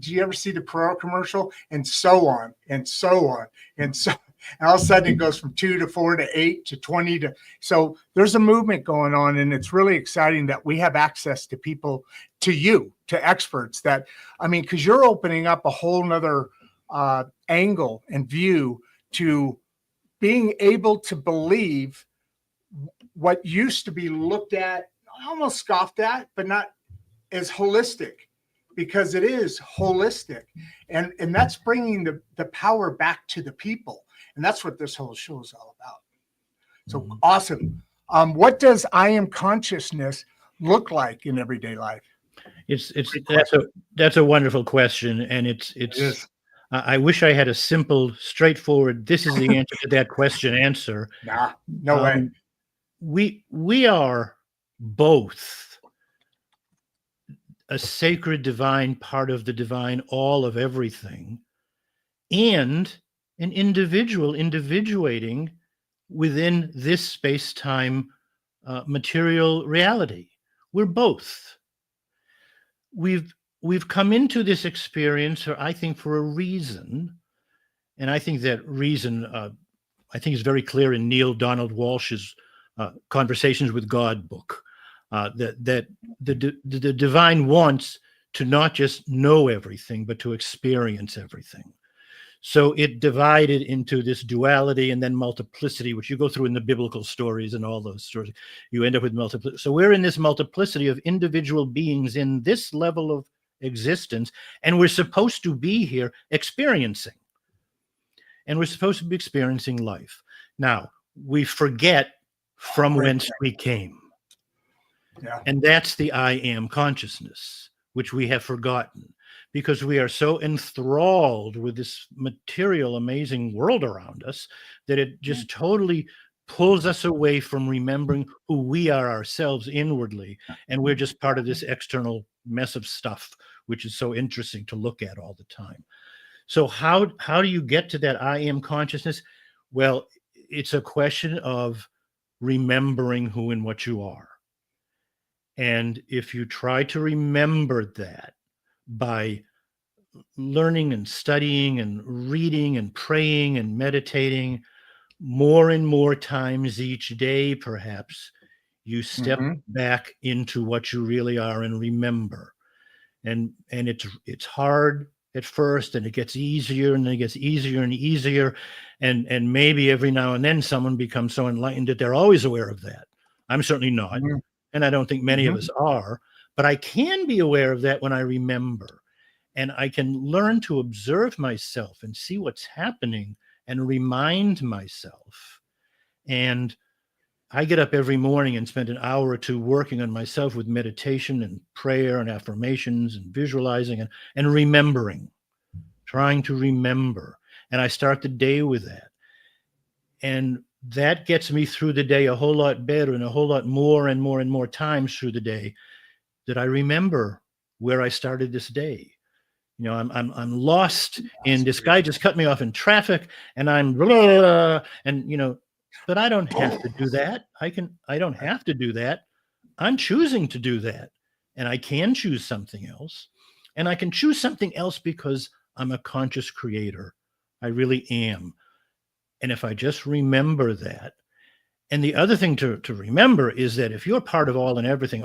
Do you ever see the Perot commercial? And so on, and so on, and so. And all of a sudden, it goes from 2 to 4 to 8 to 20 to. So there's a movement going on, and it's really exciting that we have access to people, to experts. That, I mean, because you're opening up a whole nother angle and view to being able to believe what used to be looked at, almost scoffed at, but not as holistic, because it is holistic. And that's bringing the power back to the people. And that's what this whole show is all about. So awesome. What does I am consciousness look like in everyday life? That's a wonderful question. And it's I wish I had a simple, straightforward, this is the answer to that question answer. Nah, no way. We are both a sacred divine part of the divine all of everything, and an individual individuating within this space-time material reality. We're both. We've come into this experience, I think, for a reason, and I think that reason, I think, is very clear in Neil Donald Walsh's Conversations with God book. That the divine wants to not just know everything, but to experience everything. So it divided into this duality and then multiplicity, which you go through in the biblical stories and all those stories. You end up with multiplicity. So we're in this multiplicity of individual beings in this level of existence, and we're supposed to be here experiencing. And we're supposed to be experiencing life. Now, we forget from whence we came. Yeah. And that's the I am consciousness, which we have forgotten, because we are so enthralled with this material, amazing world around us that it just totally pulls us away from remembering who we are ourselves inwardly. And we're just part of this external mess of stuff, which is so interesting to look at all the time. So how do you get to that I am consciousness? Well, it's a question of remembering who and what you are. And if you try to remember that by learning and studying and reading and praying and meditating more and more times each day, perhaps, you step back into what you really are and remember. And it's hard at first, and it gets easier, and then it gets easier and easier. And maybe every now and then someone becomes so enlightened that they're always aware of that. I'm certainly not. And I don't think many of us are, but I can be aware of that when I remember. And I can learn to observe myself and see what's happening and remind myself. And I get up every morning and spend an hour or two working on myself with meditation and prayer and affirmations and visualizing and remembering, trying to remember. And I start the day with that. And that gets me through the day a whole lot better, and a whole lot more and more and more times through the day that I remember where I started this day. You know, I'm lost, and this guy just cut me off in traffic, and I'm blah, and you know, but I don't have to do that. I don't have to do that. I'm choosing to do that, and I can choose something else, and I can choose something else because I'm a conscious creator. I really am. And if I just remember that, and the other thing to remember is that if you're part of all and everything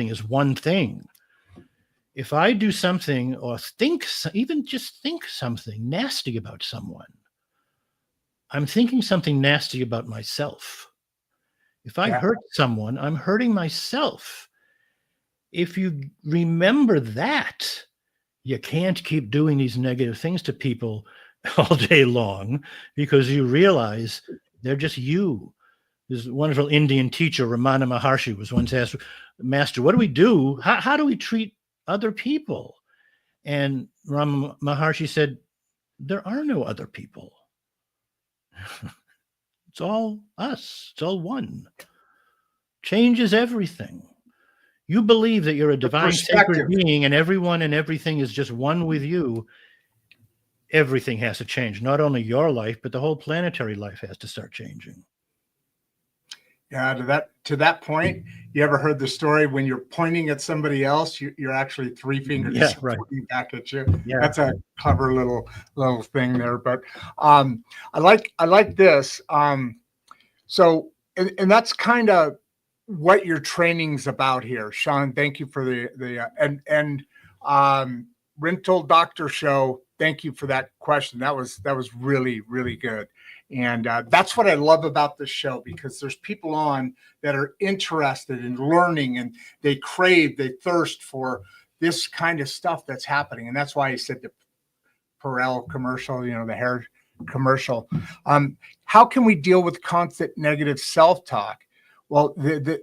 is one thing. If I do something or even just think something nasty about someone, I'm thinking something nasty about myself. If I hurt someone, I'm hurting myself. If you remember that, you can't keep doing these negative things to people all day long, because you realize they're just you. This wonderful Indian teacher, Ramana Maharshi, was once asked, Master, what do we do? How do we treat other people? And Ramana Maharshi said, there are no other people. It's all us. It's all one. Change is everything. You believe that you're a divine sacred perspective. being and everyone and everything is just one with you. Everything has to change. Not only your life, but the whole planetary life has to start changing. Yeah, to that point, you ever heard the story when you're pointing at somebody else, you're actually three fingers pointing back at you. Yeah. That's a clever little thing there. But I like this. So and that's kind of what your training's about here, Sean. Thank you for the Rental Doctor Show. Thank you for that question. That was really, really good. And that's what I love about this show, because there's people on that are interested in learning, and they thirst for this kind of stuff that's happening. And that's why I said the Perel commercial, the hair commercial. How can we deal with constant negative self-talk? Well,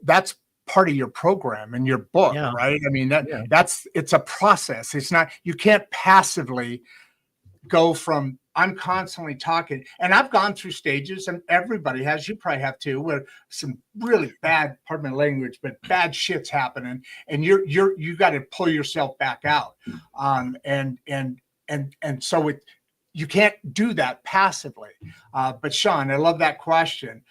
that's part of your program and your book, right? I mean, it's a process. It's not, you can't passively go from I'm constantly talking, and I've gone through stages, and everybody has, you probably have too, where some really bad, pardon my language, but bad shit's happening, and you got to pull yourself back out. And so you can't do that passively. But Sean, I love that question.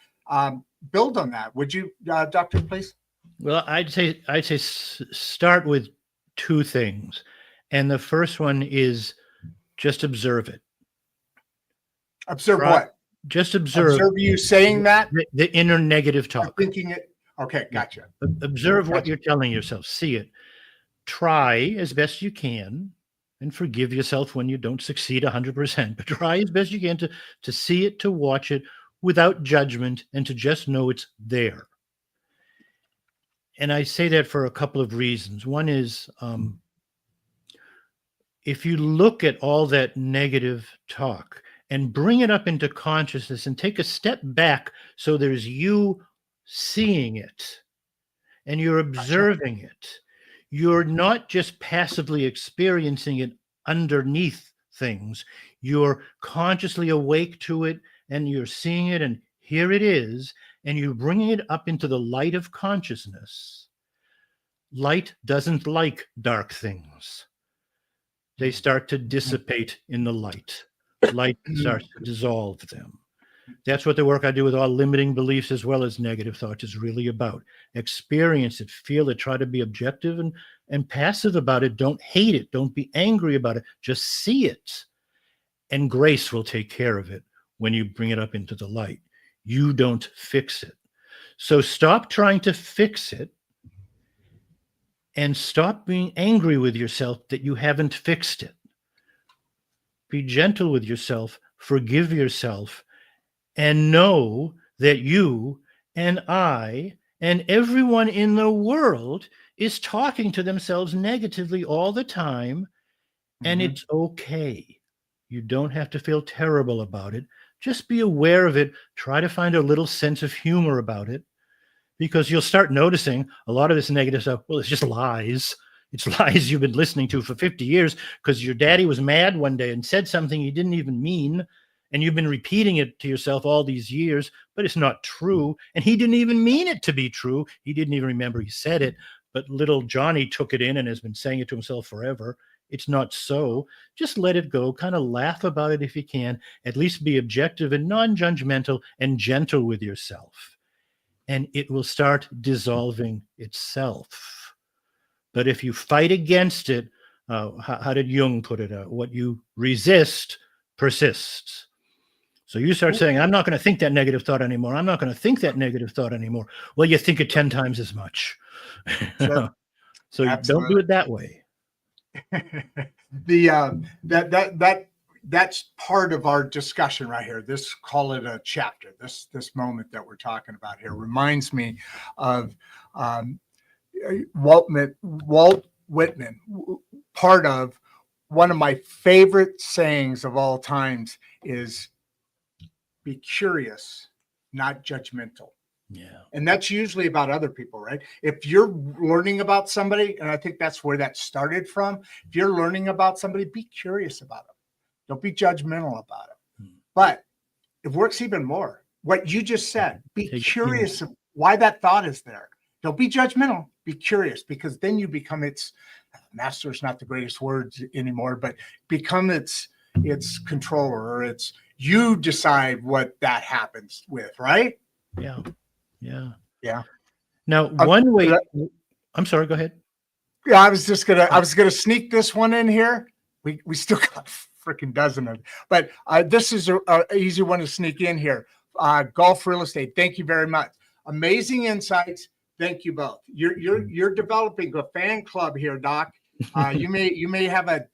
Build on that, would you, Doctor, please? Well, I'd say start with two things, and the first one is just observe it. Observe what? Just observe. Observe you saying that? The inner negative talk. Thinking it. Okay, gotcha. Observe what you're telling yourself. See it. Try as best you can, and forgive yourself when you don't succeed 100%. But try as best you can to see it, to watch it without judgment, and to just know it's there. And I say that for a couple of reasons. One is, if you look at all that negative talk and bring it up into consciousness and take a step back, so there's you seeing it and you're observing it. You're not just passively experiencing it underneath things. You're consciously awake to it, and you're seeing it, and here it is, and you're bringing it up into the light of consciousness. Light doesn't like dark things. They start to dissipate in the light. Light starts to dissolve them. That's what the work I do with all limiting beliefs as well as negative thoughts is really about. Experience it, feel it, try to be objective and passive about it. Don't hate it. Don't be angry about it. Just see it. And grace will take care of it when you bring it up into the light. You don't fix it. So stop trying to fix it, and stop being angry with yourself that you haven't fixed it. Be gentle with yourself, forgive yourself, and know that you and I and everyone in the world is talking to themselves negatively all the time, and it's okay. You don't have to feel terrible about it. Just be aware of it. Try to find a little sense of humor about it, because you'll start noticing a lot of this negative stuff. Well, it's just lies. It's lies you've been listening to for 50 years because your daddy was mad one day and said something he didn't even mean, and you've been repeating it to yourself all these years, but it's not true, and he didn't even mean it to be true. He didn't even remember he said it, but little Johnny took it in and has been saying it to himself forever. It's not so. Just let it go. Kind of laugh about it if you can. At least be objective and non-judgmental and gentle with yourself, and it will start dissolving itself. But if you fight against it, how did Jung put it? What you resist persists. So you start saying, I'm not going to think that negative thought anymore. I'm not going to think that negative thought anymore. Well, you think it 10 times as much. Sure. So don't do it that way. That's part of our discussion right here. This, call it a chapter. This moment that we're talking about here reminds me of Walt Whitman. Part of one of my favorite sayings of all times is, be curious, not judgmental. Yeah. And that's usually about other people, right? If you're learning about somebody, and I think that's where that started from, if you're learning about somebody, be curious about them. Don't be judgmental about them. But it works even more. what you just said. Be Take curious of why that thought is there. Don't be judgmental. Be curious, because then you become its master is not the greatest word anymore, but become its controller, or its, you decide what that happens with, right? Yeah. Yeah. Yeah. Now, one way, I'm sorry, go ahead. Yeah, I was gonna sneak this one in here. We still got a freaking dozen of them, but this is a easy one to sneak in here. Golf real estate. Thank you very much. Amazing insights. Thank you both. You're developing a fan club here, Doc. You may have a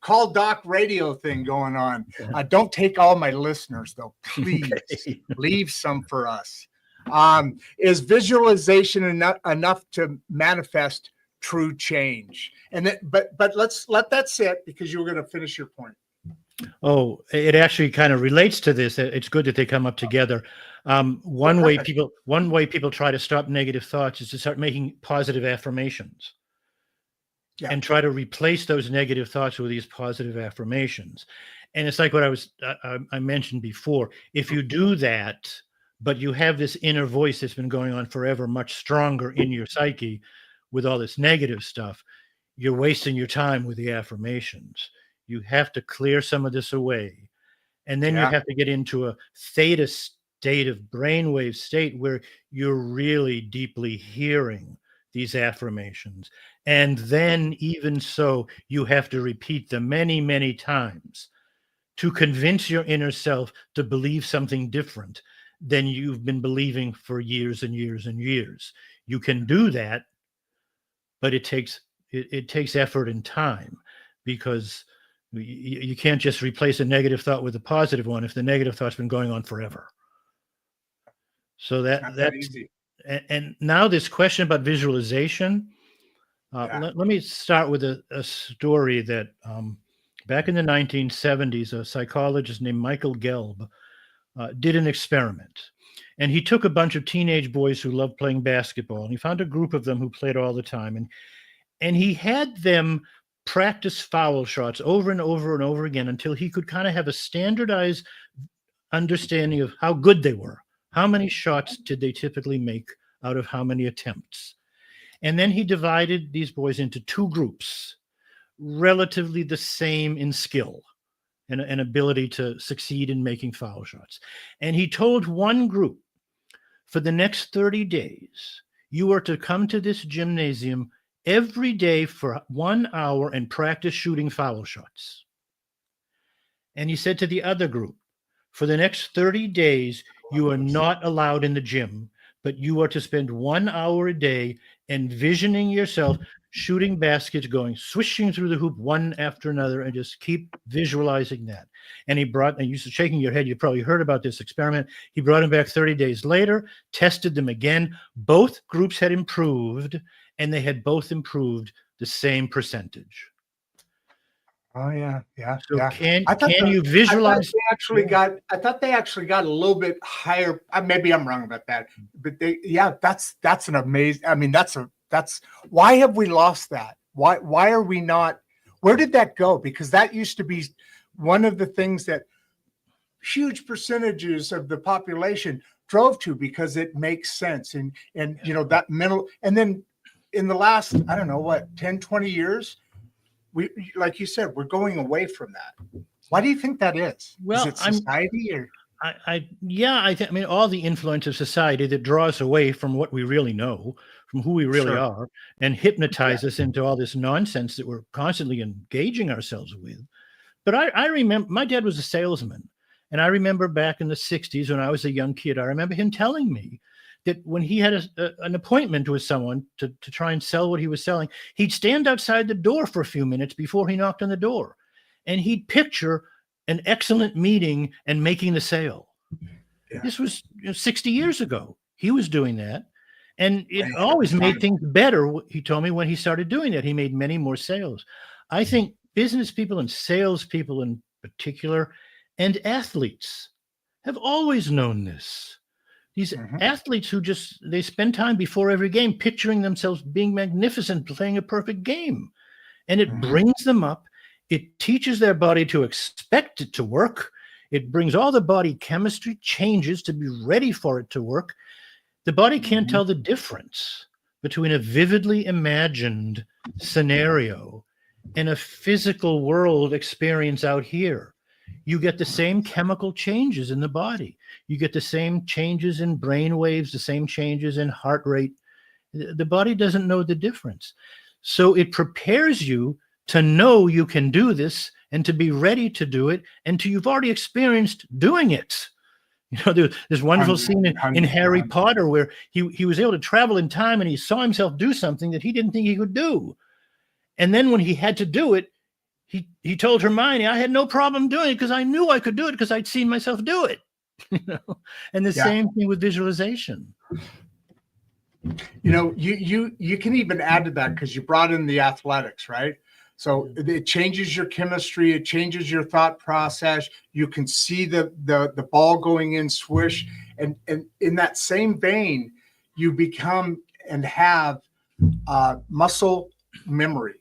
call Doc radio thing going on. Don't take all my listeners though, please. Okay. Leave some for us. Is visualization enough to manifest true change? And but let's let that sit, because you were going to finish your point. Oh, it actually kind of relates to this. It's good that they come up together. One way people try to stop negative thoughts is to start making positive affirmations. Yeah. And try to replace those negative thoughts with these positive affirmations. And it's like what I mentioned before. If you do that, but you have this inner voice that's been going on forever, much stronger in your psyche with all this negative stuff, you're wasting your time with the affirmations. You have to clear some of this away. And then you have to get into a theta state of brainwave state where you're really deeply hearing these affirmations. And then even so, you have to repeat them many, many times to convince your inner self to believe something different than you've been believing for years and years and years. You can do that, but it takes effort and time, because you can't just replace a negative thought with a positive one if the negative thought's been going on forever. So that's easy. And now this question about visualization, let me start with a story that back in the 1970s, a psychologist named Michael Gelb did an experiment. And he took a bunch of teenage boys who loved playing basketball, and he found a group of them who played all the time. And he had them practice foul shots over and over and over again until he could kind of have a standardized understanding of how good they were. How many shots did they typically make out of how many attempts? And then he divided these boys into two groups, relatively the same in skill and ability to succeed in making foul shots. And he told one group, for the next 30 days, you are to come to this gymnasium every day for 1 hour and practice shooting foul shots. And he said to the other group, for the next 30 days, you are not allowed in the gym, but you are to spend 1 hour a day envisioning yourself shooting baskets, going swishing through the hoop one after another, and just keep visualizing that. And you shaking your head, you probably heard about this experiment. He brought them back 30 days later, tested them again. Both groups had improved, and they had both improved the same percentage. Oh yeah. So can you visualize? I thought they actually got a little bit higher. Maybe I'm wrong about that, but that's an amazing. I mean, that's why have we lost that? Why are we not? Where did that go? Because that used to be one of the things that huge percentages of the population drove to, because it makes sense, and you know, that mental. And then in the last, I don't know what, 10, 20 years. We, like you said, we're going away from that. Why do you think that is? Well, is it society or? I mean, all the influence of society that draws away from what we really know, from who we really are, and hypnotize us into all this nonsense that we're constantly engaging ourselves with. But I remember my dad was a salesman, and I remember back in the 60s when I was a young kid, I remember him telling me that when he had an appointment with someone to try and sell what he was selling, he'd stand outside the door for a few minutes before he knocked on the door, and he'd picture an excellent meeting and making the sale. Yeah. This was 60 years ago. He was doing that, and it always made things better. He told me when he started doing that, he made many more sales. I think business people and salespeople in particular, and athletes have always known this. These athletes who they spend time before every game picturing themselves being magnificent, playing a perfect game. And it brings them up. It teaches their body to expect it to work. It brings all the body chemistry changes to be ready for it to work. The body can't tell the difference between a vividly imagined scenario and a physical world experience out here. You get the same chemical changes in the body. You get the same changes in brain waves, the same changes in heart rate. The body doesn't know the difference. So it prepares you to know you can do this and to be ready to do it, and to you've already experienced doing it. You know, there's wonderful scene in Harry Potter where he was able to travel in time and he saw himself do something that he didn't think he could do. And then when he had to do it, he told Hermione, I had no problem doing it because I knew I could do it because I'd seen myself do it. You know, and the same thing with visualization. You know, you can even add to that because you brought in the athletics, right? So it changes your chemistry, it changes your thought process. You can see the ball going in, swish, and in that same vein, you become and have muscle memory,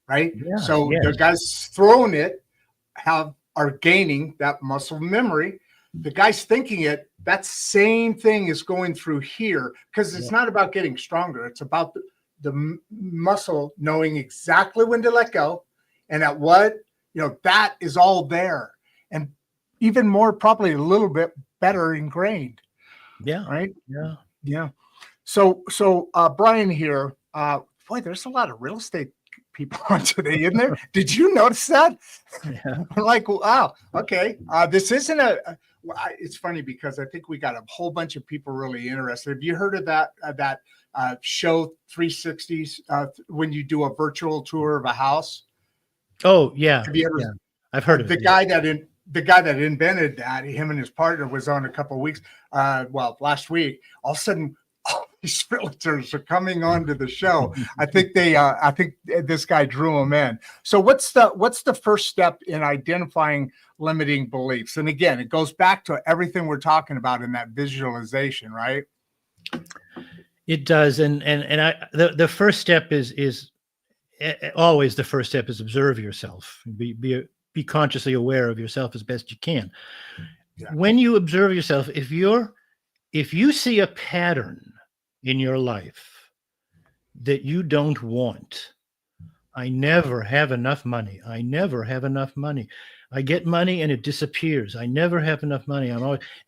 right? Yes, so yes. the guys throwing it are gaining that muscle memory. The guys thinking it, that same thing is going through here because it's not about getting stronger. It's about the muscle knowing exactly when to let go and at what, that is all there. And even more, probably a little bit better ingrained. Yeah. Right. Yeah. Yeah. So Brian here, boy, there's a lot of real estate people on today, isn't there? Did you notice that? Yeah. I'm like, wow, okay. This isn't it's funny because I think we got a whole bunch of people really interested. Have you heard of that show 360s when you do a virtual tour of a house? Oh, yeah. Have you ever? Yeah. I've heard of the it. guy that invented that. Him and his partner was on a couple of weeks. Last week. All of a sudden, all these realtors are coming onto the show. I think this guy drew them in. So what's the first step in identifying limiting beliefs? And again, it goes back to everything we're talking about in that visualization, right? It does, and the first step is always the first step is observe yourself. Be consciously aware of yourself as best you can. Yeah. When you observe yourself, if you see a pattern in your life that you don't want, I never have enough money. I never have enough money. I get money and it disappears. I never have enough money.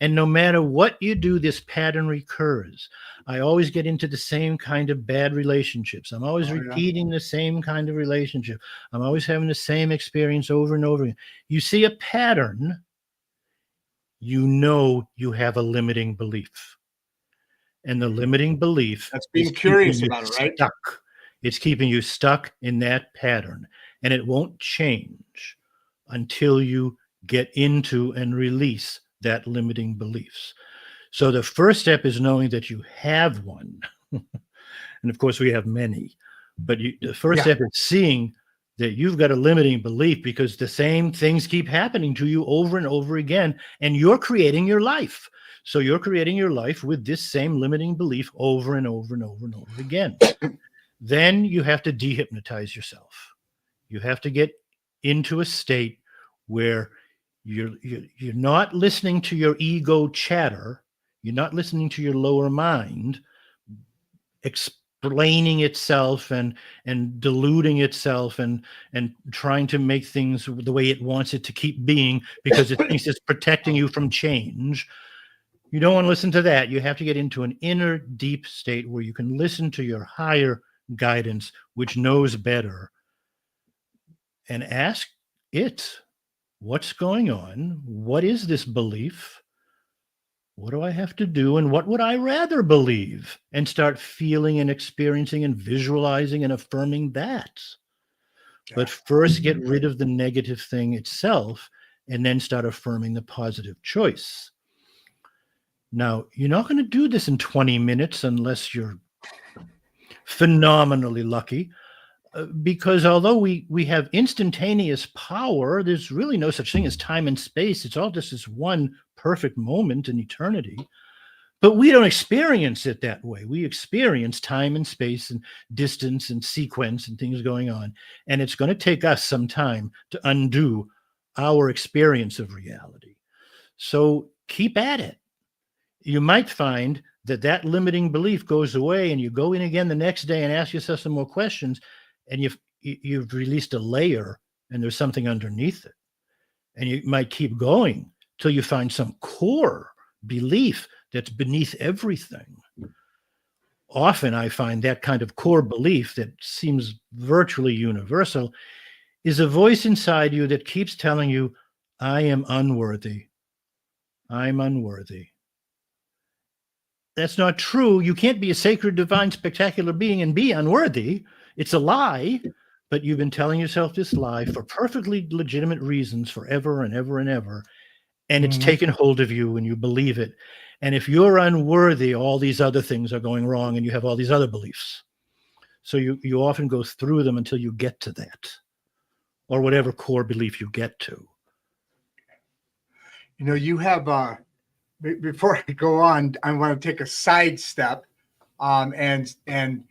And no matter what you do, this pattern recurs. I always get into the same kind of bad relationships. I'm always repeating the same kind of relationship. I'm always having the same experience over and over again. You see a pattern, you know you have a limiting belief. And the limiting belief that's being curious about it, right? Stuck. It's keeping you stuck in that pattern, and it won't change until you get into and release that limiting beliefs. So the first step is knowing that you have one. And of course, we have many. But the first step is seeing that you've got a limiting belief because the same things keep happening to you over and over again, and you're creating your life. So you're creating your life with this same limiting belief over and over and over and over again. Then you have to dehypnotize yourself. You have to get into a state where you're not listening to your ego chatter. You're not listening to your lower mind explaining itself and deluding itself and trying to make things the way it wants it to keep being because it thinks it's protecting you from change. You don't want to listen to that. You have to get into an inner deep state where you can listen to your higher guidance, which knows better, and ask it, what's going on? What is this belief? What do I have to do? And what would I rather believe? And start feeling and experiencing and visualizing and affirming that. Yeah. But first get rid of the negative thing itself and then start affirming the positive choice. Now, you're not going to do this in 20 minutes unless you're phenomenally lucky, because although we have instantaneous power, there's really no such thing as time and space. It's all just this one perfect moment in eternity. But we don't experience it that way. We experience time and space and distance and sequence and things going on. And it's going to take us some time to undo our experience of reality. So keep at it. You might find that that limiting belief goes away, and you go in again the next day and ask yourself some more questions, and you've released a layer, and there's something underneath it. And you might keep going till you find some core belief that's beneath everything. Often I find that kind of core belief that seems virtually universal is a voice inside you that keeps telling you, I am unworthy. I'm unworthy. That's not true. You can't be a sacred, divine, spectacular being and be unworthy. It's a lie, but you've been telling yourself this lie for perfectly legitimate reasons forever and ever and ever. And it's taken hold of you and you believe it. And if you're unworthy, all these other things are going wrong and you have all these other beliefs. So you often go through them until you get to that, or whatever core belief you get to. You know, you have, before I go on, I want to take a sidestep, and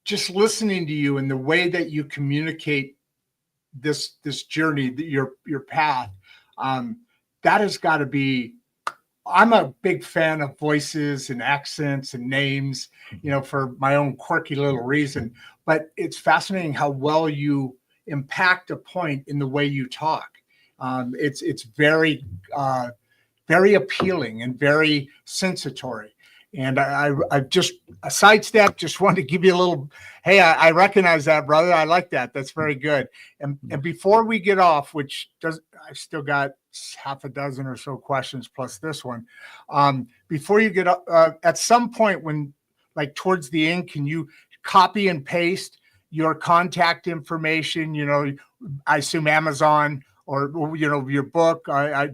just listening to you and the way that you communicate this journey, your path, that has got to be. I'm a big fan of voices and accents and names, you know, for my own quirky little reason. But it's fascinating how well you impact a point in the way you talk. It's very very appealing and very sensatory. And I just a sidestep, just wanted to give you a little, hey, I recognize that, brother. I like that. That's very good. And before we get off, I've still got half a dozen or so questions plus this one. Before you get up, at some point when, like towards the end, can you copy and paste your contact information? You know, I assume Amazon or, you know, your book,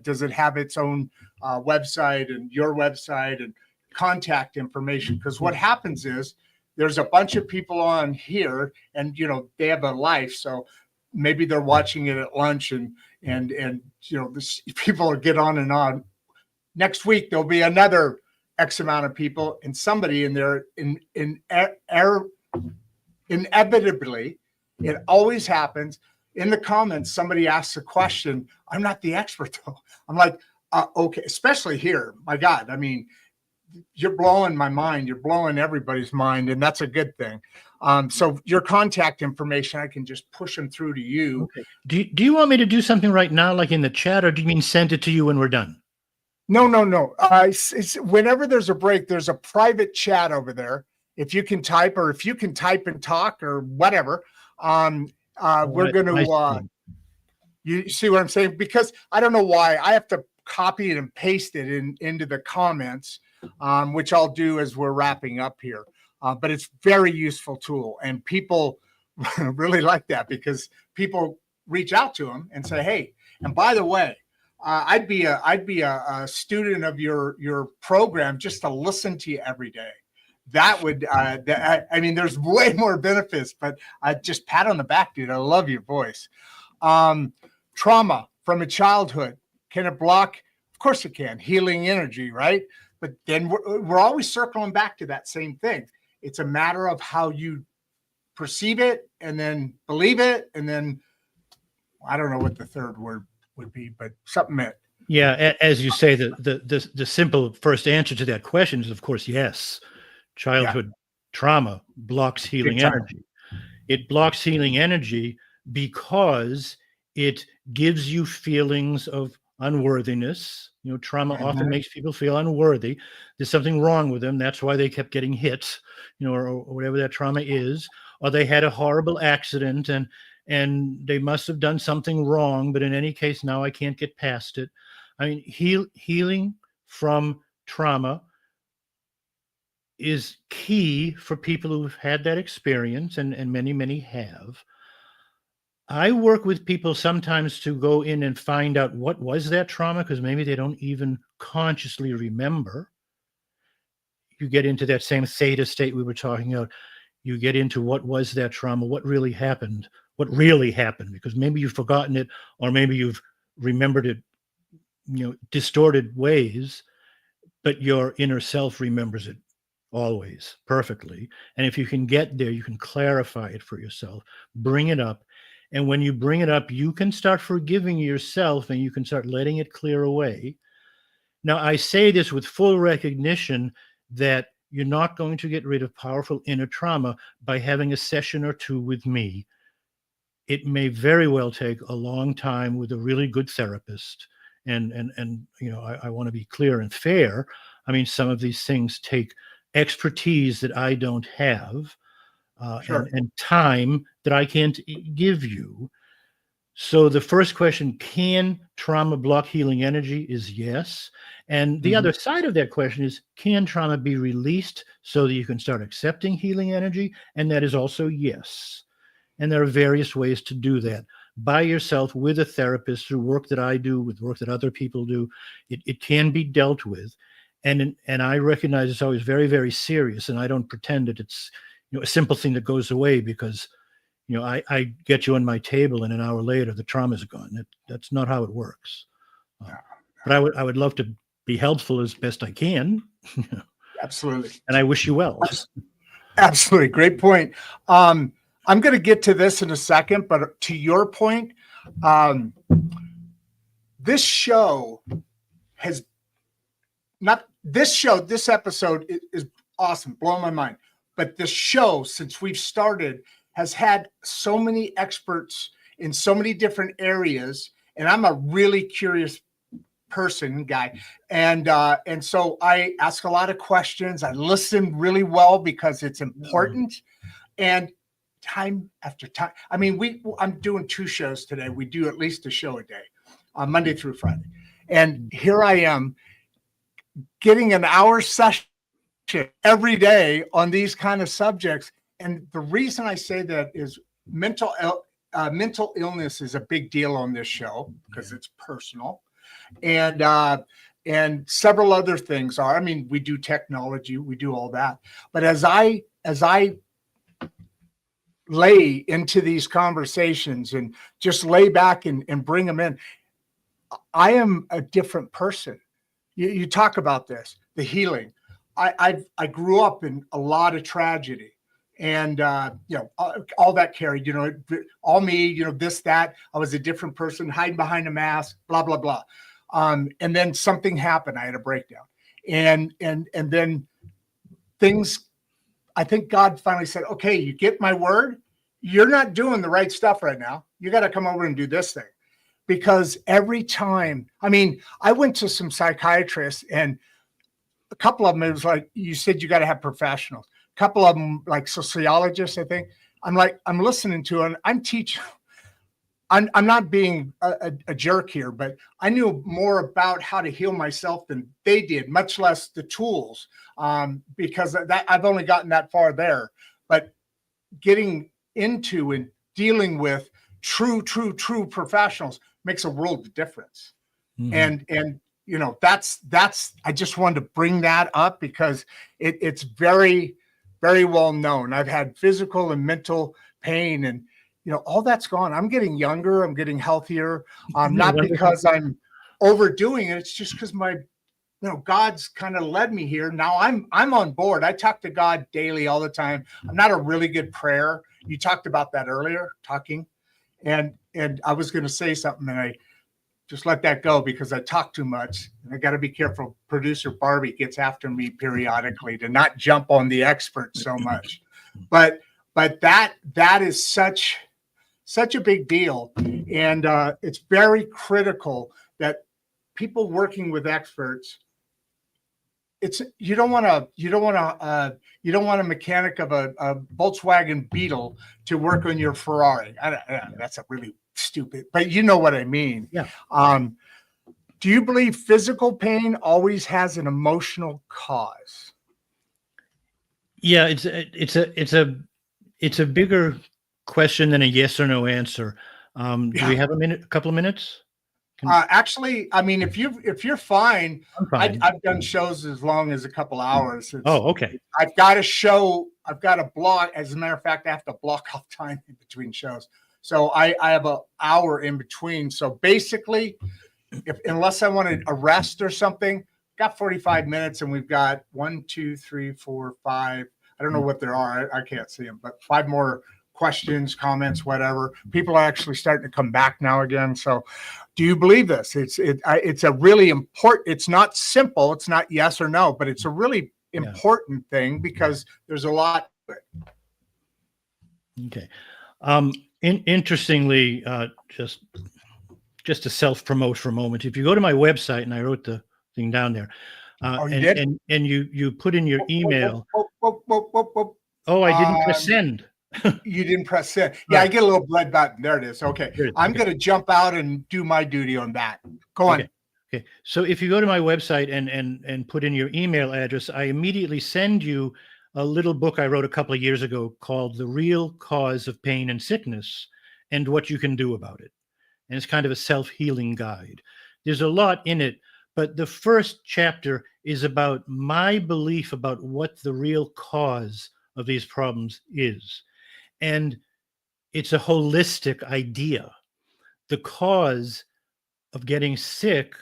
does it have its own website and your website and contact information? Because what happens is there's a bunch of people on here and, you know, they have a life. So maybe they're watching it at lunch and you know, people will get on and on. Next week, there'll be another X amount of people and somebody in there inevitably, it always happens. In the comments, somebody asks a question. I'm not the expert though. I'm like, okay, especially here. My God, I mean, you're blowing my mind. You're blowing everybody's mind, and that's a good thing. So your contact information, I can just push them through to you. Okay. Do you want me to do something right now, like in the chat, or do you mean send it to you when we're done? No. It's whenever there's a break, there's a private chat over there. If you can type, or if you can type and talk, or whatever. We're going to. You see what I'm saying? Because I don't know why I have to copy it and paste it into the comments, which I'll do as we're wrapping up here. But it's very useful tool, and people really like that because people reach out to them and say, "Hey, and by the way, I'd be a student of your program just to listen to you every day." That would, I mean, there's way more benefits, but I just pat on the back, dude. I love your voice. Trauma from a childhood, can it block? Of course it can. Healing energy, right? But then we're always circling back to that same thing. It's a matter of how you perceive it and then believe it. And then I don't know what the third word would be, but something meant. Yeah, as you say, the simple first answer to that question is, of course, yes. Childhood trauma blocks healing energy. It blocks healing energy because it gives you feelings of unworthiness. You know, trauma often makes people feel unworthy. There's something wrong with them. That's why they kept getting hit, you know, or whatever that trauma is. Or they had a horrible accident and they must have done something wrong. But in any case, now I can't get past it. I mean, healing from trauma is key for people who've had that experience, and many have. I work with people sometimes to go in and find out what was that trauma, because maybe they don't even consciously remember. You get into that same theta state we were talking about. You get into what was that trauma, what really happened, because maybe you've forgotten it, or maybe you've remembered it, you know, distorted ways, but your inner self remembers it always perfectly. And if you can get there, you can clarify it for yourself, bring it up. And when you bring it up, you can start forgiving yourself and you can start letting it clear away. Now, I say this with full recognition that you're not going to get rid of powerful inner trauma by having a session or two with me. It may very well take a long time with a really good therapist. And I want to be clear and fair. I mean, some of these things take expertise that I don't have, Sure. and time that I can't give you. So the first question, can trauma block healing energy, is yes. And the other side of that question is, can trauma be released so that you can start accepting healing energy? And that is also yes. And there are various ways to do that by yourself, with a therapist, through work that I do, with work that other people do. It can be dealt with. And I recognize it's always very, very serious. And I don't pretend that it's a simple thing that goes away because I get you on my table and an hour later the trauma's gone. That's not how it works. But I would love to be helpful as best I can. Absolutely. And I wish you well. Absolutely. Great point. I'm going to get to this in a second, but to your point, this episode is awesome, blowing my mind. But the show, since we've started, has had so many experts in so many different areas, and I'm a really curious guy, and so I ask a lot of questions. I listen really well because it's important, and time after time. I mean, I'm doing 2 shows today. We do at least a show a day, Monday through Friday, and here I am getting an hour session every day on these kind of subjects. And the reason I say that is mental illness is a big deal on this show because it's personal, and several other things are. I mean, we do technology, we do all that. But as I lay into these conversations and just lay back and bring them in, I am a different person. You talk about this, the healing. I grew up in a lot of tragedy. And, all that carried, all me, this, that. I was a different person, hiding behind a mask, blah, blah, blah. And then something happened. I had a breakdown. And then things, I think God finally said, okay, you get my word. You're not doing the right stuff right now. You got to come over and do this thing. Because every time, I mean, I went to some psychiatrists, and a couple of them, it was like, you said you got to have professionals. Couple of them like sociologists, I think. I'm listening to it. I'm teaching. I'm not being a jerk here, but I knew more about how to heal myself than they did, much less the tools, because that I've only gotten that far there. But getting into and dealing with true professionals makes a world of difference. And that's I just wanted to bring that up because it's very, very well known. I've had physical and mental pain, and all that's gone. I'm getting younger. I'm getting healthier. Not because I'm overdoing it. It's just because God's kind of led me here. Now I'm on board. I talk to God daily all the time. I'm not a really good prayer. You talked about that earlier, talking, and I was going to say something, and I just let that go because I talk too much, and I got to be careful. Producer Barbie gets after me periodically to not jump on the expert so much, but that is such a big deal, and it's very critical that people working with experts. You don't want a mechanic of a Volkswagen Beetle to work on your Ferrari. That's a really stupid, but you know what I mean. Yeah. Do you believe physical pain always has an emotional cause? Yeah, it's a bigger question than a yes or no answer. Do we have a couple of minutes? Actually, I mean, if you're fine, I'm fine. I've done shows as long as a couple hours. Okay. I've got a block. As a matter of fact, I have to block off time in between shows. So I have an hour in between. So basically, unless I want a rest or something, got 45 minutes, and we've got 1, 2, 3, 4, 5. I don't know what there are. I can't see them, but 5 more questions, comments, whatever. People are actually starting to come back now again. So do you believe this? It's a really important, it's not simple. It's not yes or no, but it's a really important thing because there's a lot to it. Okay. Interestingly, just to self-promote for a moment, if you go to my website, and I wrote the thing down there, and you put in your email. Oh, I didn't press send. You didn't press send. Yeah, right. I get a little blood button. There it is. Okay. I'm going to jump out and do my duty on that. Go on. Okay. So if you go to my website and put in your email address, I immediately send you a little book I wrote a couple of years ago called The Real Cause of Pain and Sickness and What You Can Do About It. And it's kind of a self-healing guide. There's a lot in it, but the first chapter is about my belief about what the real cause of these problems is. And it's a holistic idea. The cause of getting sick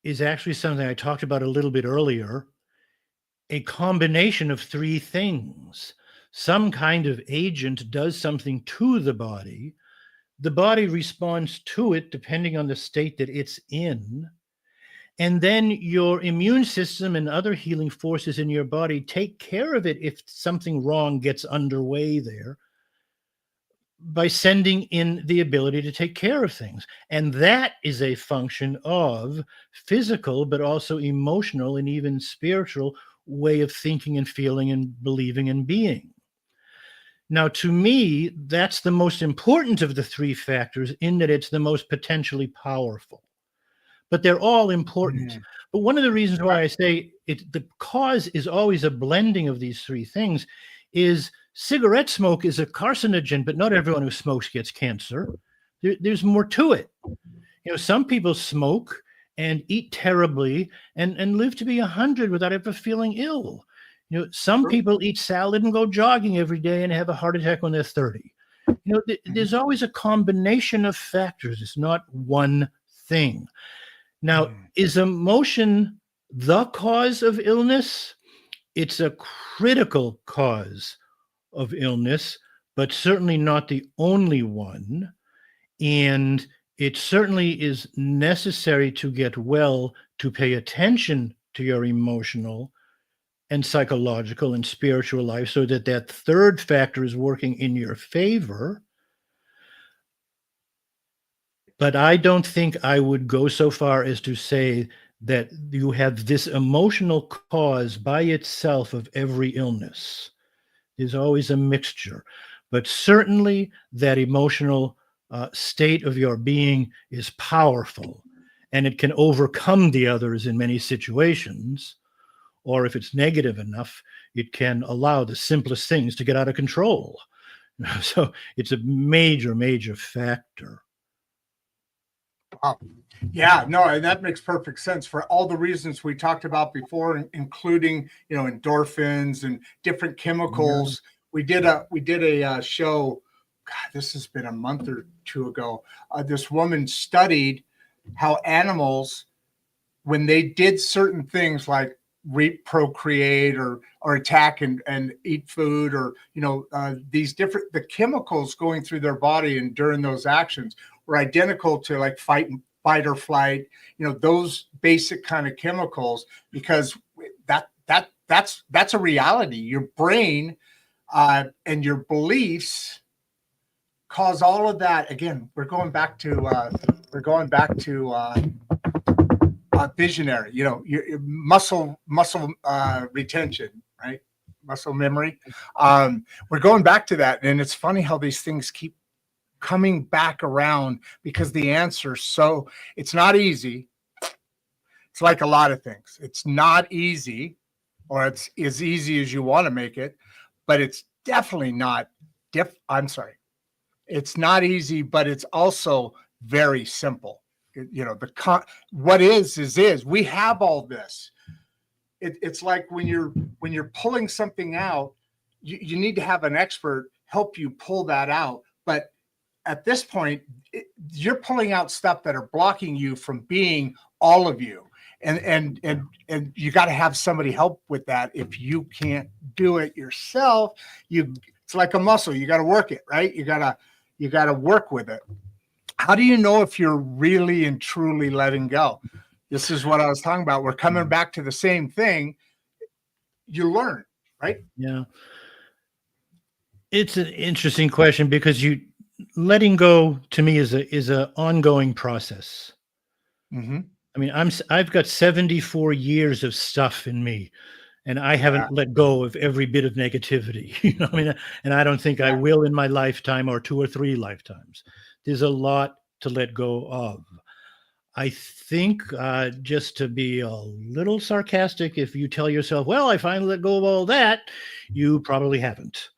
is actually something I talked about a little bit earlier, a combination of three things. Some kind of agent does something to the body responds to it depending on the state that it's in. And then your immune system and other healing forces in your body take care of it if something wrong gets underway there by sending in the ability to take care of things. And that is a function of physical, but also emotional and even spiritual way of thinking and feeling and believing and being. Now, to me, that's the most important of the three factors in that it's the most potentially powerful. But they're all important. But one of the reasons why I say the cause is always a blending of these three things is cigarette smoke is a carcinogen, but not everyone who smokes gets cancer. There's more to it. Some people smoke and eat terribly and live to be 100 without ever feeling ill. Some people eat salad and go jogging every day and have a heart attack when they're 30. There's always a combination of factors. It's not one thing. Now, is emotion the cause of illness? It's a critical cause of illness, but certainly not the only one. And it certainly is necessary to get well to pay attention to your emotional and psychological and spiritual life so that third factor is working in your favor. But I don't think I would go so far as to say that you have this emotional cause by itself of every illness. There's always a mixture. But certainly that emotional state of your being is powerful, and it can overcome the others in many situations. Or if it's negative enough, it can allow the simplest things to get out of control. So it's a major, major factor. Wow. Yeah, no, and that makes perfect sense for all the reasons we talked about before, including, endorphins and different chemicals. Yeah. We did a show. God, this has been a month or two ago. This woman studied how animals, when they did certain things like procreate or attack and eat food, or these different, the chemicals going through their body and during those actions were identical to like fight or flight, those basic kind of chemicals, because that's a reality. Your brain and your beliefs cause all of that. Again, we're going back to visionary, your muscle retention, right? Muscle memory. We're going back to that. And it's funny how these things keep coming back around, because the answer, it's not easy. It's like a lot of things. It's not easy, or it's as easy as you want to make it, but it's definitely not it's not easy, but it's also very simple. What is we have all this. It's like when you're pulling something out, you need to have an expert help you pull that out. But at this point, you're pulling out stuff that are blocking you from being all of you, and you got to have somebody help with that. If you can't do it yourself, it's It's like a muscle. You got to work it, right? You got to work with it. How do you know if you're really and truly letting go? This is what I was talking about. We're coming back to the same thing. You learn, right? Yeah. It's an interesting question because letting go to me is a ongoing process. Mm-hmm. I mean, I've got 74 years of stuff in me, and I haven't let go of every bit of negativity. I mean, and I don't think I will in my lifetime or 2 or 3 lifetimes. There's a lot to let go of. I think, just to be a little sarcastic, if you tell yourself, well, I finally let go of all that, you probably haven't.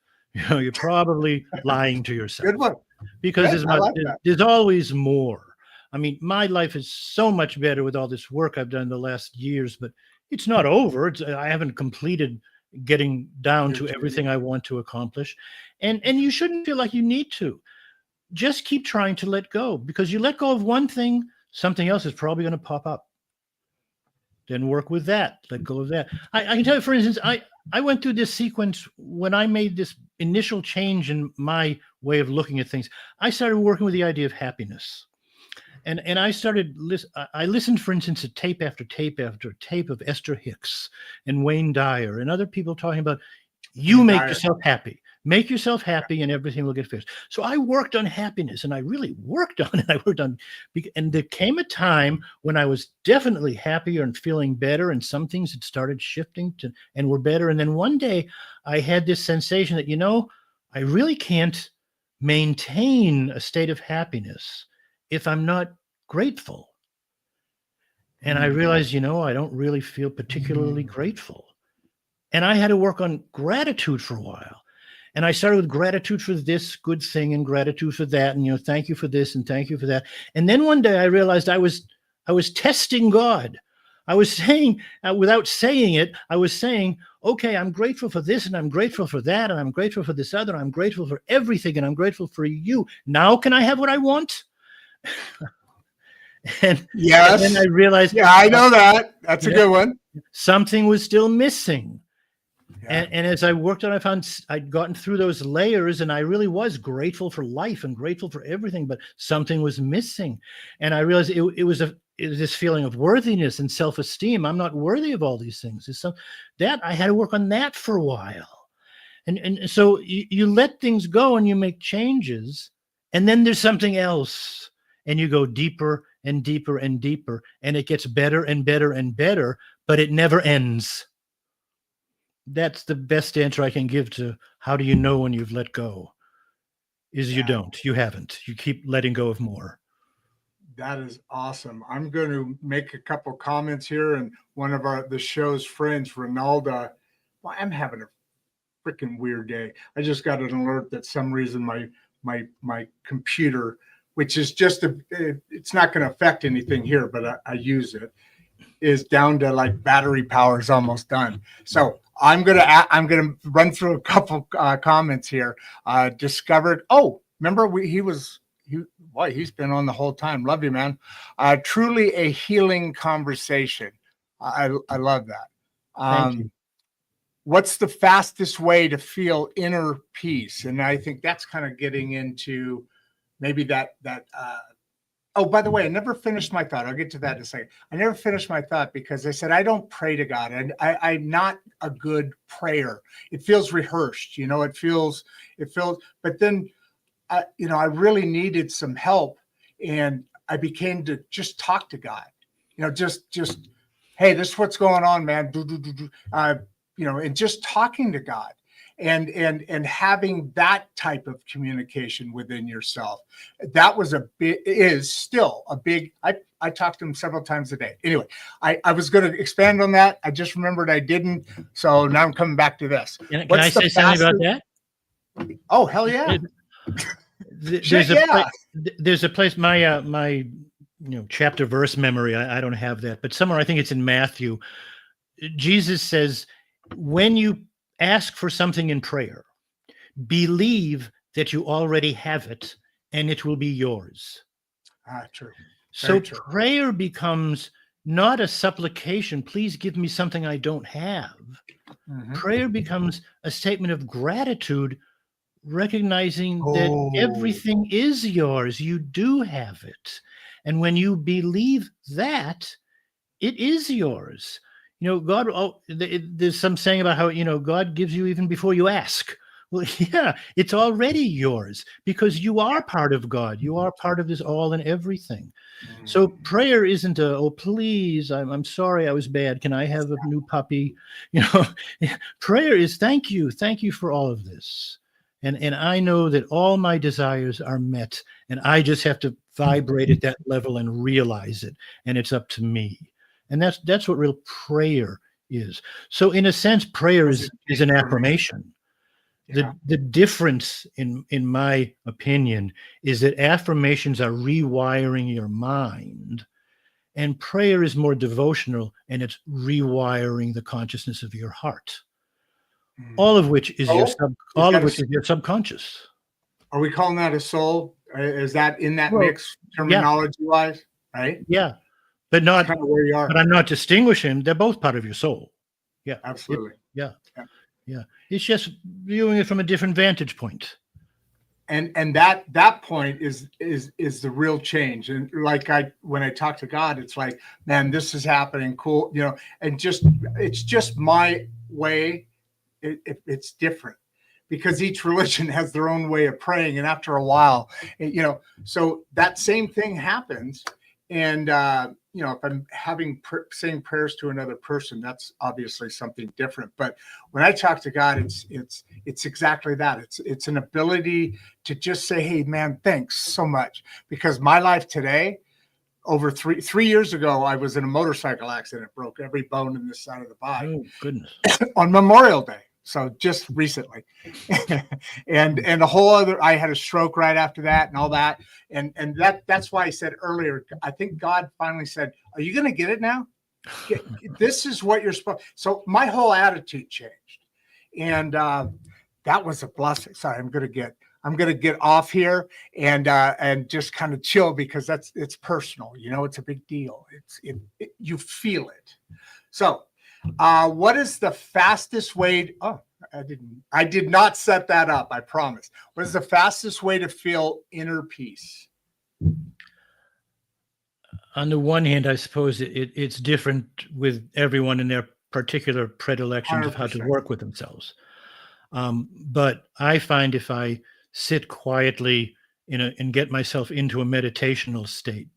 You're probably lying to yourself. Good one. Because Good, there's always more. I mean, my life is so much better with all this work I've done the last years, but it's not over. I haven't completed getting down to everything I want to accomplish. And you shouldn't feel like you need to. Just keep trying to let go, because you let go of one thing, something else is probably going to pop up. Then work with that. Let go of that. I can tell you, for instance, I went through this sequence when I made this initial change in my way of looking at things. I started working with the idea of happiness. And I listened, for instance, to tape after tape after tape of Esther Hicks and Wayne Dyer and other people talking about make yourself happy. Make yourself happy and everything will get fixed. So I worked on happiness, and I really worked on it. And there came a time when I was definitely happier and feeling better, and some things had started shifting and were better. And then one day I had this sensation that, I really can't maintain a state of happiness if I'm not grateful. And I realized, I don't really feel particularly grateful. And I had to work on gratitude for a while. And I started with gratitude for this good thing and gratitude for that. And, thank you for this and thank you for that. And then one day I realized I was testing God. I was saying, without saying it, I was saying, okay, I'm grateful for this and I'm grateful for that. And I'm grateful for this other. I'm grateful for everything. And I'm grateful for you. Now can I have what I want? and then I realized. Yeah, I know that. That's a good one. Something was still missing. And as I worked on it, I found I'd gotten through those layers, and I really was grateful for life and grateful for everything, but something was missing. And I realized it was this feeling of worthiness and self-esteem. I'm not worthy of all these things. That I had to work on that for a while. And so you let things go and you make changes, and then there's something else, and you go deeper and deeper and deeper, and it gets better and better and better, but it never ends. That's the best answer I can give to how do you know when you've let go, is you don't. You haven't. You keep letting go of more. That is awesome. I'm going to make a couple comments here, and one of the show's friends, Ronaldo, well, I'm having a freaking weird day. I just got an alert that some reason my computer, which is just it's not going to affect anything here, but I use it, is down to like battery power is almost done. So I'm gonna run through a couple comments here. Discovered. Oh, remember he's been on the whole time. Love you, man. Truly a healing conversation. I love that. Thank you. What's the fastest way to feel inner peace? And I think that's kind of getting into maybe that. Oh, by the way, I never finished my thought. I'll get to that in a second. I never finished my thought because I said I don't pray to God, and I'm not a good prayer. It feels rehearsed, it feels. But then, I really needed some help, and I began to just talk to God. Just hey, this is what's going on, man. And just talking to God. And having that type of communication within yourself, that was is still a big. I talked to him several times a day. Anyway, I was going to expand on that. I just remembered I didn't, so now I'm coming back to this. Can I say something about that? Oh, hell yeah! There's a place. My chapter verse memory. I don't have that, but somewhere I think it's in Matthew. Jesus says, when you ask for something in prayer, believe that you already have it and it will be yours. True. So prayer becomes not a supplication, please give me something I don't have. Mm-hmm. Prayer becomes a statement of gratitude recognizing that Oh, everything is yours. You do have it. And when you believe that, it is yours. God, there's some saying about how, God gives you even before you ask. Well, yeah, it's already yours because you are part of God. You are part of this all and everything. So prayer isn't oh, please, I'm sorry I was bad. Can I have a new puppy? Prayer is thank you for all of this. And I know that all my desires are met, and I just have to vibrate at that level and realize it. And it's up to me. And that's what real prayer is. So in a sense, prayer is an affirmation. yeah. The difference in my opinion is that affirmations are rewiring your mind, and prayer is more devotional, and it's rewiring the consciousness of your heart. All of which is your subconscious. Are we calling that a soul? Is that in that mix terminology wise? Right? Yeah. But not kind of where you are. But I'm not distinguishing. They're both part of your soul. Yeah. Absolutely. Yeah. It's just viewing it from a different vantage point. And that point is the real change. And like when I talk to God, it's like, man, this is happening. Cool. And it's just my way. It's different because each religion has their own way of praying. And after a while, so that same thing happens. And, if I'm saying prayers to another person, that's obviously something different. But when I talk to God, it's exactly that. It's an ability to just say, hey, man, thanks so much. Because my life today, over three years ago, I was in a motorcycle accident, broke every bone in this side of the body. Oh, goodness. On Memorial Day. So just recently, and a whole other, I had a stroke right after that and all that. And that's why I said earlier, I think God finally said, are you going to get it now? This is what you're supposed. So my whole attitude changed. And that was a blessing. Sorry, I'm going to get off here and just kind of chill because it's personal. It's a big deal. You feel it. So, what is the fastest way? I did not set that up. I promise. What is the fastest way to feel inner peace? On the one hand, I suppose it's different with everyone in their particular predilections 100%. Of how to work with themselves. But I find if I sit quietly and get myself into a meditational state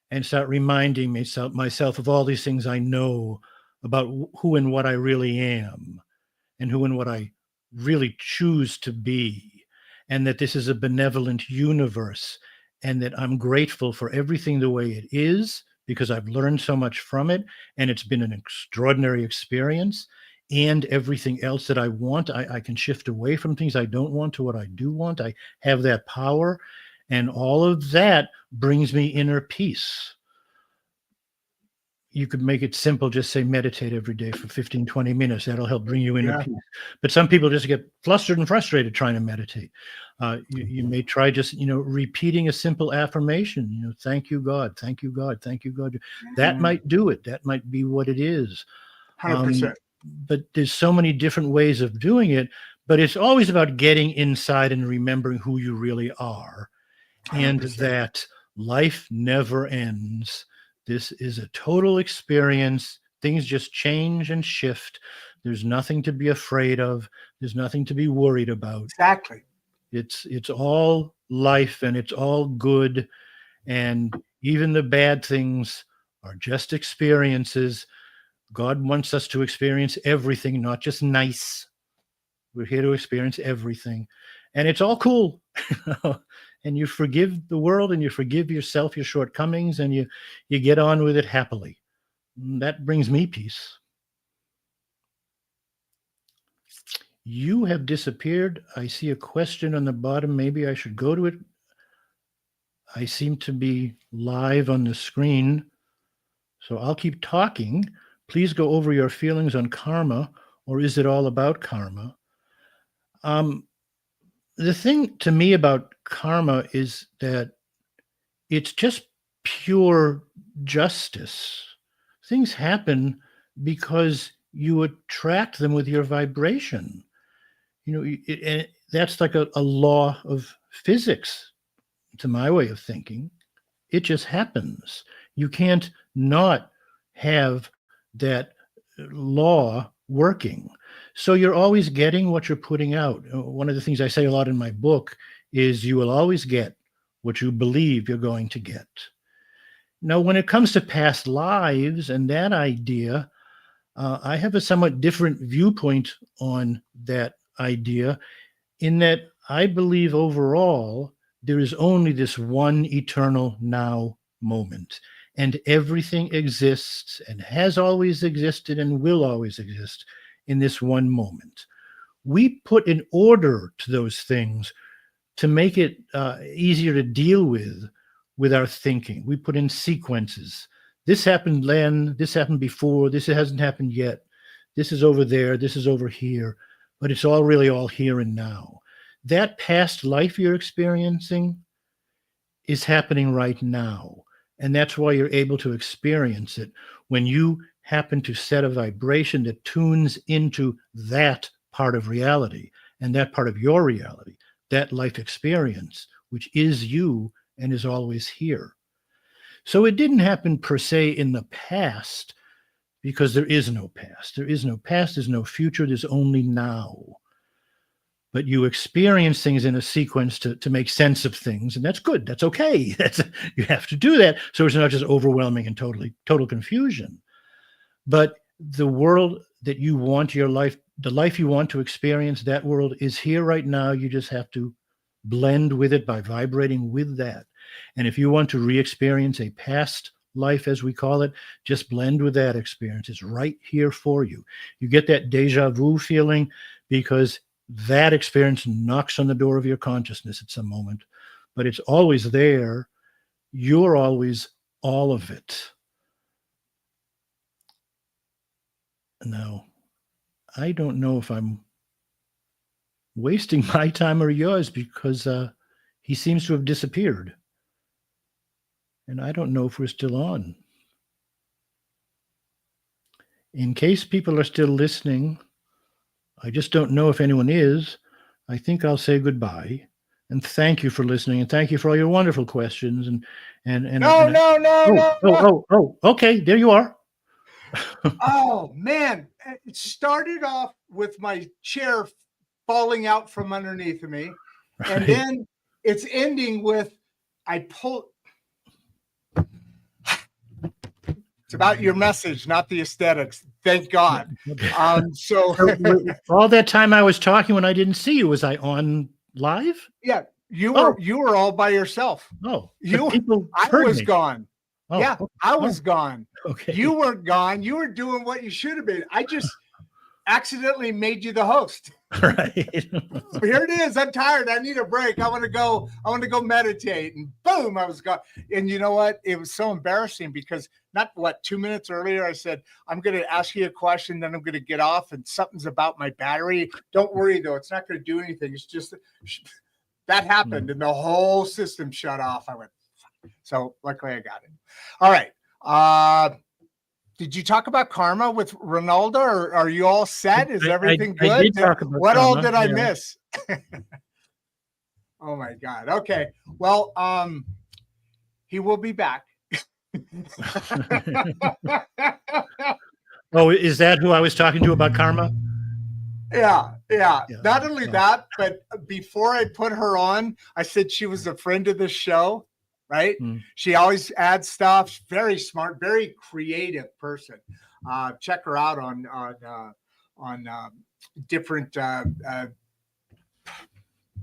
and start reminding myself of all these things I know about who and what I really am and who and what I really choose to be, and that this is a benevolent universe and that I'm grateful for everything the way it is because I've learned so much from it and it's been an extraordinary experience, and everything else that I want, I can shift away from things I don't want to what I do want. I have that power, and all of that brings me inner peace. You could make it simple, just say meditate every day for 15, 20 minutes. That'll help bring you inner peace. But some people just get flustered and frustrated trying to meditate. You may try just, repeating a simple affirmation, thank you, God, thank you, God, thank you, God. That might do it. That might be what it is. 100%. But there's so many different ways of doing it, but it's always about getting inside and remembering who you really are 100%. And that life never ends. This is a total experience. Things just change and shift. There's nothing to be afraid of. There's nothing to be worried about. Exactly. It's all life and it's all good. And even the bad things are just experiences. God wants us to experience everything, not just nice. We're here to experience everything. And it's all cool. And you forgive the world and you forgive yourself, your shortcomings, and you get on with it happily. And that brings me peace. You have disappeared. I see a question on the bottom. Maybe I should go to it. I seem to be live on the screen. So I'll keep talking. Please go over your feelings on karma, or is it all about karma? The thing to me about karma is that it's just pure justice. Things happen because you attract them with your vibration. And that's like a law of physics, to my way of thinking. It just happens. You can't not have that law working. So you're always getting what you're putting out. One of the things I say a lot in my book is you will always get what you believe you're going to get. Now, when it comes to past lives and that idea, I have a somewhat different viewpoint on that idea, in that I believe overall there is only this one eternal now moment, and everything exists and has always existed and will always exist in this one moment. We put an order to those things to make it easier to deal with our thinking. We put in sequences. This happened then, this happened before, this hasn't happened yet, this is over there, this is over here, but it's all really all here and now. That past life you're experiencing is happening right now. And that's why you're able to experience it when you happen to set a vibration that tunes into that part of reality and that part of your reality, that life experience, which is you and is always here. So it didn't happen per se in the past, because there is no past. There is no past, there's no future, there's only now. But you experience things in a sequence to make sense of things, and that's good. That's okay. You have to do that, so it's not just overwhelming and total confusion. But the world that you want your life, the life you want to experience, that world is here right now. You just have to blend with it by vibrating with that. And if you want to re-experience a past life, as we call it, just blend with that experience. It's right here for you. You get that deja vu feeling because that experience knocks on the door of your consciousness at some moment, but it's always there. You're always all of it. Now, I don't know if I'm wasting my time or yours, because he seems to have disappeared. And I don't know if we're still on. In case people are still listening, I just don't know if anyone is. I think I'll say goodbye and thank you for listening, and thank you for all your wonderful questions. No. Okay, there you are. Oh man, it started off with my chair falling out from underneath of me, right. And then it's ending with I pull. It's about your message, not the aesthetics. Thank God. Okay. So all that time I was talking when I didn't see you, was I on live? Yeah, you were all by yourself. Oh, I was gone. Oh, yeah, I was gone. Okay. You weren't gone. You were doing what you should have been. I just accidentally made you the host. Right. Here it is. I'm tired. I need a break. I want to go meditate. And boom, I was gone. And you know what? It was so embarrassing because 2 minutes earlier, I said, I'm going to ask you a question, then I'm going to get off, and something's about my battery. Don't worry, though. It's not going to do anything. It's just that happened, and the whole system shut off. I went, so luckily I got it. All right. Did you talk about karma with Ronaldo, or are you all set? Is everything good? I did talk about what karma, all did I miss? Oh my God. Okay. Well, he will be back. Oh, is that who I was talking to about karma? Yeah. Not only that, but before I put her on, I said she was a friend of the show. Right? She always adds stuff. Very smart, very creative person. Check her out on different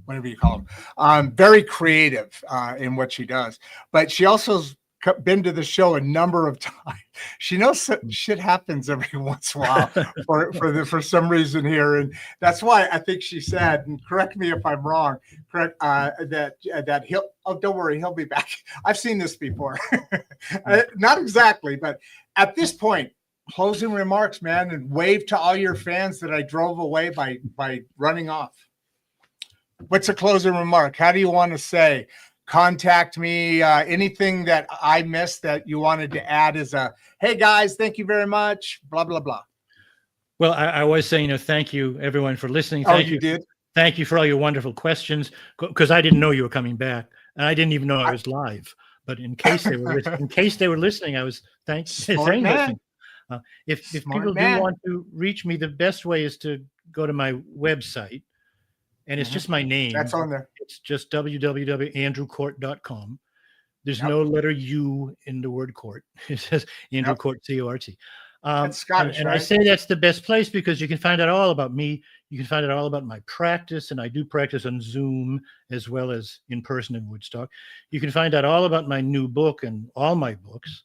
whatever you call them. Very creative in what she does. But she also's been to the show a number of times. She knows shit happens every once in a while for some reason here, and that's why I think she said, and correct me if I'm wrong, that he'll. Oh, don't worry, he'll be back. I've seen this before. Not exactly, but at this point, closing remarks, man, and wave to all your fans that I drove away by running off. What's a closing remark? How do you want to say? Contact me, anything that I missed that you wanted to add as a, hey guys, thank you very much, blah, blah, blah. Well, I was saying, thank you everyone for listening. Thank you. Did? Thank you for all your wonderful questions, because I didn't know you were coming back, and I didn't even know I was live. But in case they were listening, I was saying Smart man. listening. If Smart people man. do want to reach me, the best way is to go to my website, and it's just my name. That's on there. It's just www.andrewcort.com. There's Yep. no letter U in the word Cort. It says Andrew Cort, C-O-R-T. That's Scottish, and right? I say that's the best place because you can find out all about me. You can find out all about my practice, and I do practice on Zoom as well as in person in Woodstock. You can find out all about my new book and all my books.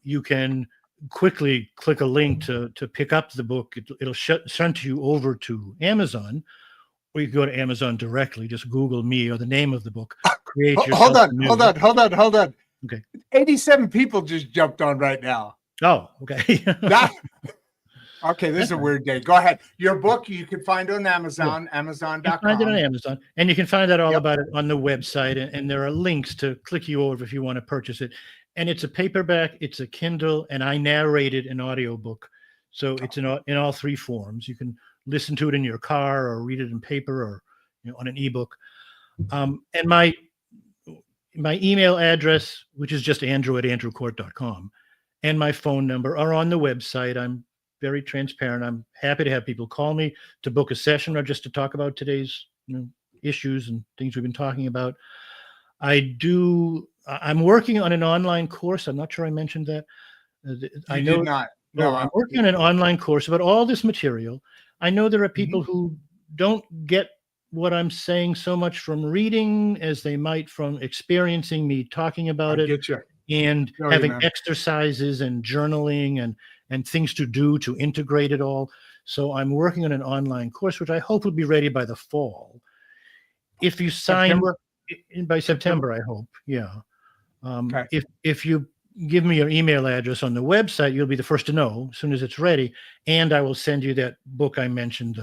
You can quickly click a link to pick up the book. It'll send you over to Amazon, or you can go to Amazon directly. Just Google me or the name of the book. Create Hold yourself on. Okay. 87 people just jumped on right now. Oh, okay. Okay, this is a weird day. Go ahead. Your book you can find on Amazon, Amazon.com. You can find it on Amazon, and you can find out all about it on the website, and there are links to click you over if you want to purchase it. And it's a paperback, it's a Kindle, and I narrated an audiobook. So it's in all three forms. You can listen to it in your car or read it in paper or on an ebook. And my email address, which is just andrew@andrewcort.com, and my phone number are on the website. I'm very transparent. I'm happy to have people call me to book a session or just to talk about today's issues and things we've been talking about. I'm working on an online course. I'm not sure I mentioned that. I know did not. No, I'm working on an online course about all this material. I know there are people who don't get what I'm saying so much from reading as they might from experiencing me talking about it. Get you. And having exercises and journaling and things to do to integrate it all. So I'm working on an online course, which I hope will be ready by the fall. If you sign by September, I hope. Yeah. Okay. If you give me your email address on the website, you'll be the first to know as soon as it's ready. And I will send you that book I mentioned,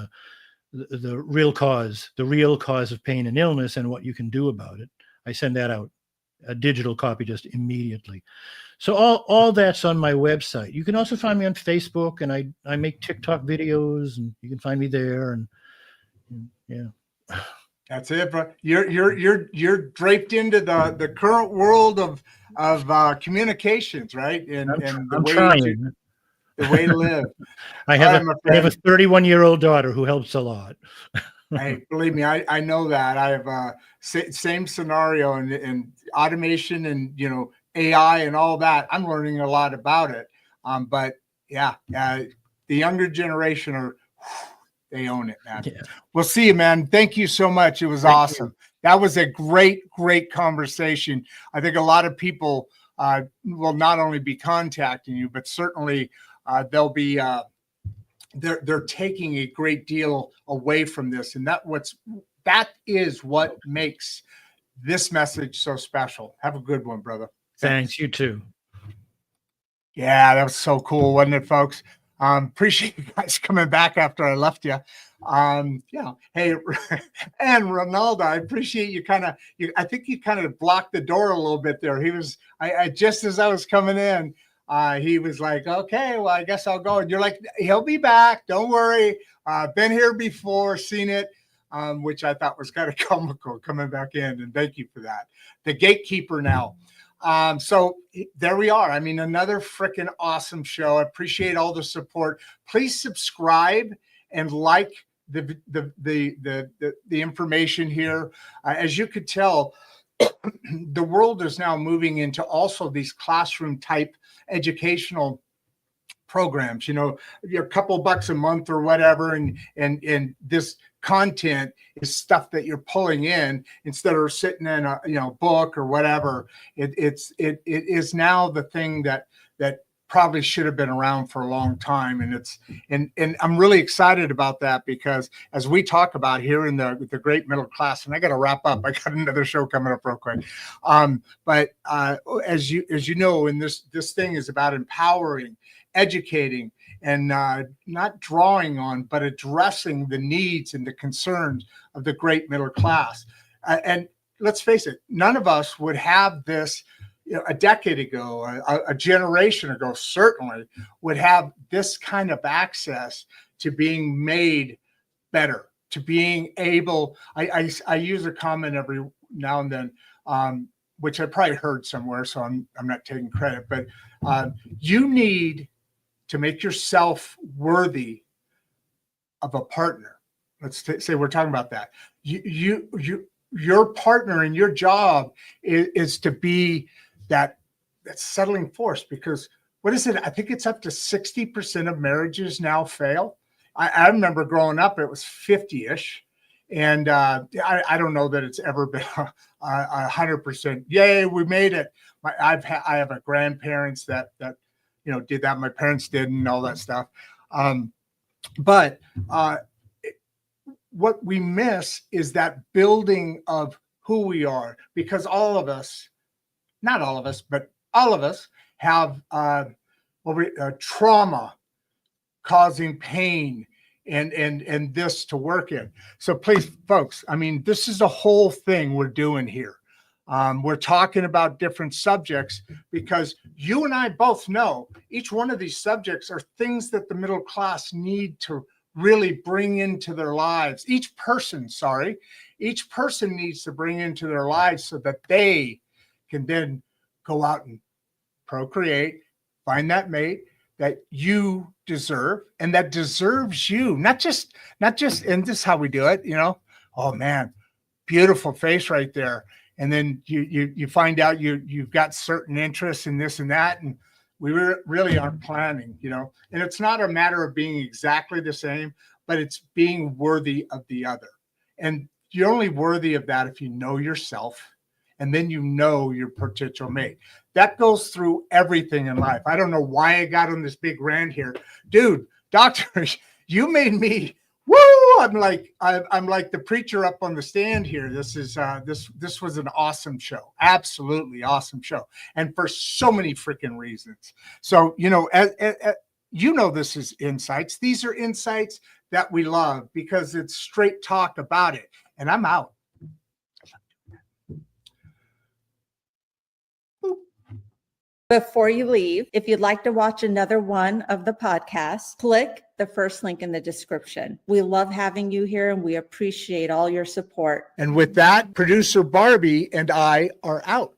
the real cause of pain and illness and what you can do about it. I send that out, a digital copy, just immediately. So all that's on my website. You can also find me on Facebook, and I make TikTok videos, and you can find me there. And yeah, that's it, bro. You're draped into the current world of communications, right? And I'm trying. The way to live. I have a 31-year-old daughter who helps a lot. Hey, believe me, I know that. I have same scenario and automation and AI and all that. I'm learning a lot about it. But yeah, the younger generation they own it, man. Yeah. We'll see you, man. Thank you so much. It was awesome. That was a great conversation. I think a lot of people will not only be contacting you, but certainly they'll be they're taking a great deal away from this, and that is what makes this message so special. Have a good one, brother. Thanks. You too. Yeah, that was so cool, wasn't it, folks? Appreciate you guys coming back after I left you. Hey, and Ronaldo, I appreciate you I think you kind of blocked the door a little bit there. I just as I was coming in, he was like, okay, well, I guess I'll go. And you're like, he'll be back. Don't worry. Been here before, seen it, which I thought was kind of comical coming back in. And thank you for that. The gatekeeper now. So there we are. I mean, another freaking awesome show. I appreciate all the support. Please subscribe and like the information here. As you could tell, the world is now moving into also these classroom type educational programs, a couple bucks a month or whatever. And this content is stuff that you're pulling in instead of sitting in a book or whatever. It is now the thing that probably should have been around for a long time. And I'm really excited about that because as we talk about here in the great middle class, and I got to wrap up, I got another show coming up real quick. But as you know, and this thing is about empowering, educating, and not drawing on, but addressing the needs and the concerns of the great middle class. And let's face it, none of us would have this a decade ago, a generation ago, certainly would have this kind of access to being made better, to being able, I use a comment every now and then, which I probably heard somewhere, so I'm not taking credit, but you need to make yourself worthy of a partner. Let's say we're talking about that. Your partner and your job is to be that settling force, because what is it? I think it's up to 60% of marriages now fail. I remember growing up, it was 50-ish. And I don't know that it's ever been 100%. Yay, we made it. I have a grandparents that did that. My parents did, and all that stuff. But what we miss is that building of who we are, because all of us, not all of us, but all of us have trauma causing pain and this to work in. So please, folks, I mean, this is the whole thing we're doing here. We're talking about different subjects because you and I both know each one of these subjects are things that the middle class need to really bring into their lives. Each person needs to bring into their lives so that they can then go out and procreate, find that mate that you deserve and that deserves you. Not just, and this is how we do it, oh man, beautiful face right there. And then you find out you've got certain interests in this and that, and we really aren't planning, and it's not a matter of being exactly the same, but it's being worthy of the other. And you're only worthy of that if you know yourself, and then you know your potential mate. That goes through everything in life. I don't know why I got on this big rant here. Dude, doctor, you made me, woo! I'm like the preacher up on the stand here. This was an awesome show. Absolutely awesome show. And for so many freaking reasons. So, this is insights. These are insights that we love because it's straight talk about it. And I'm out. Before you leave, if you'd like to watch another one of the podcasts, click the first link in the description. We love having you here and we appreciate all your support. And with that, producer Barbie and I are out.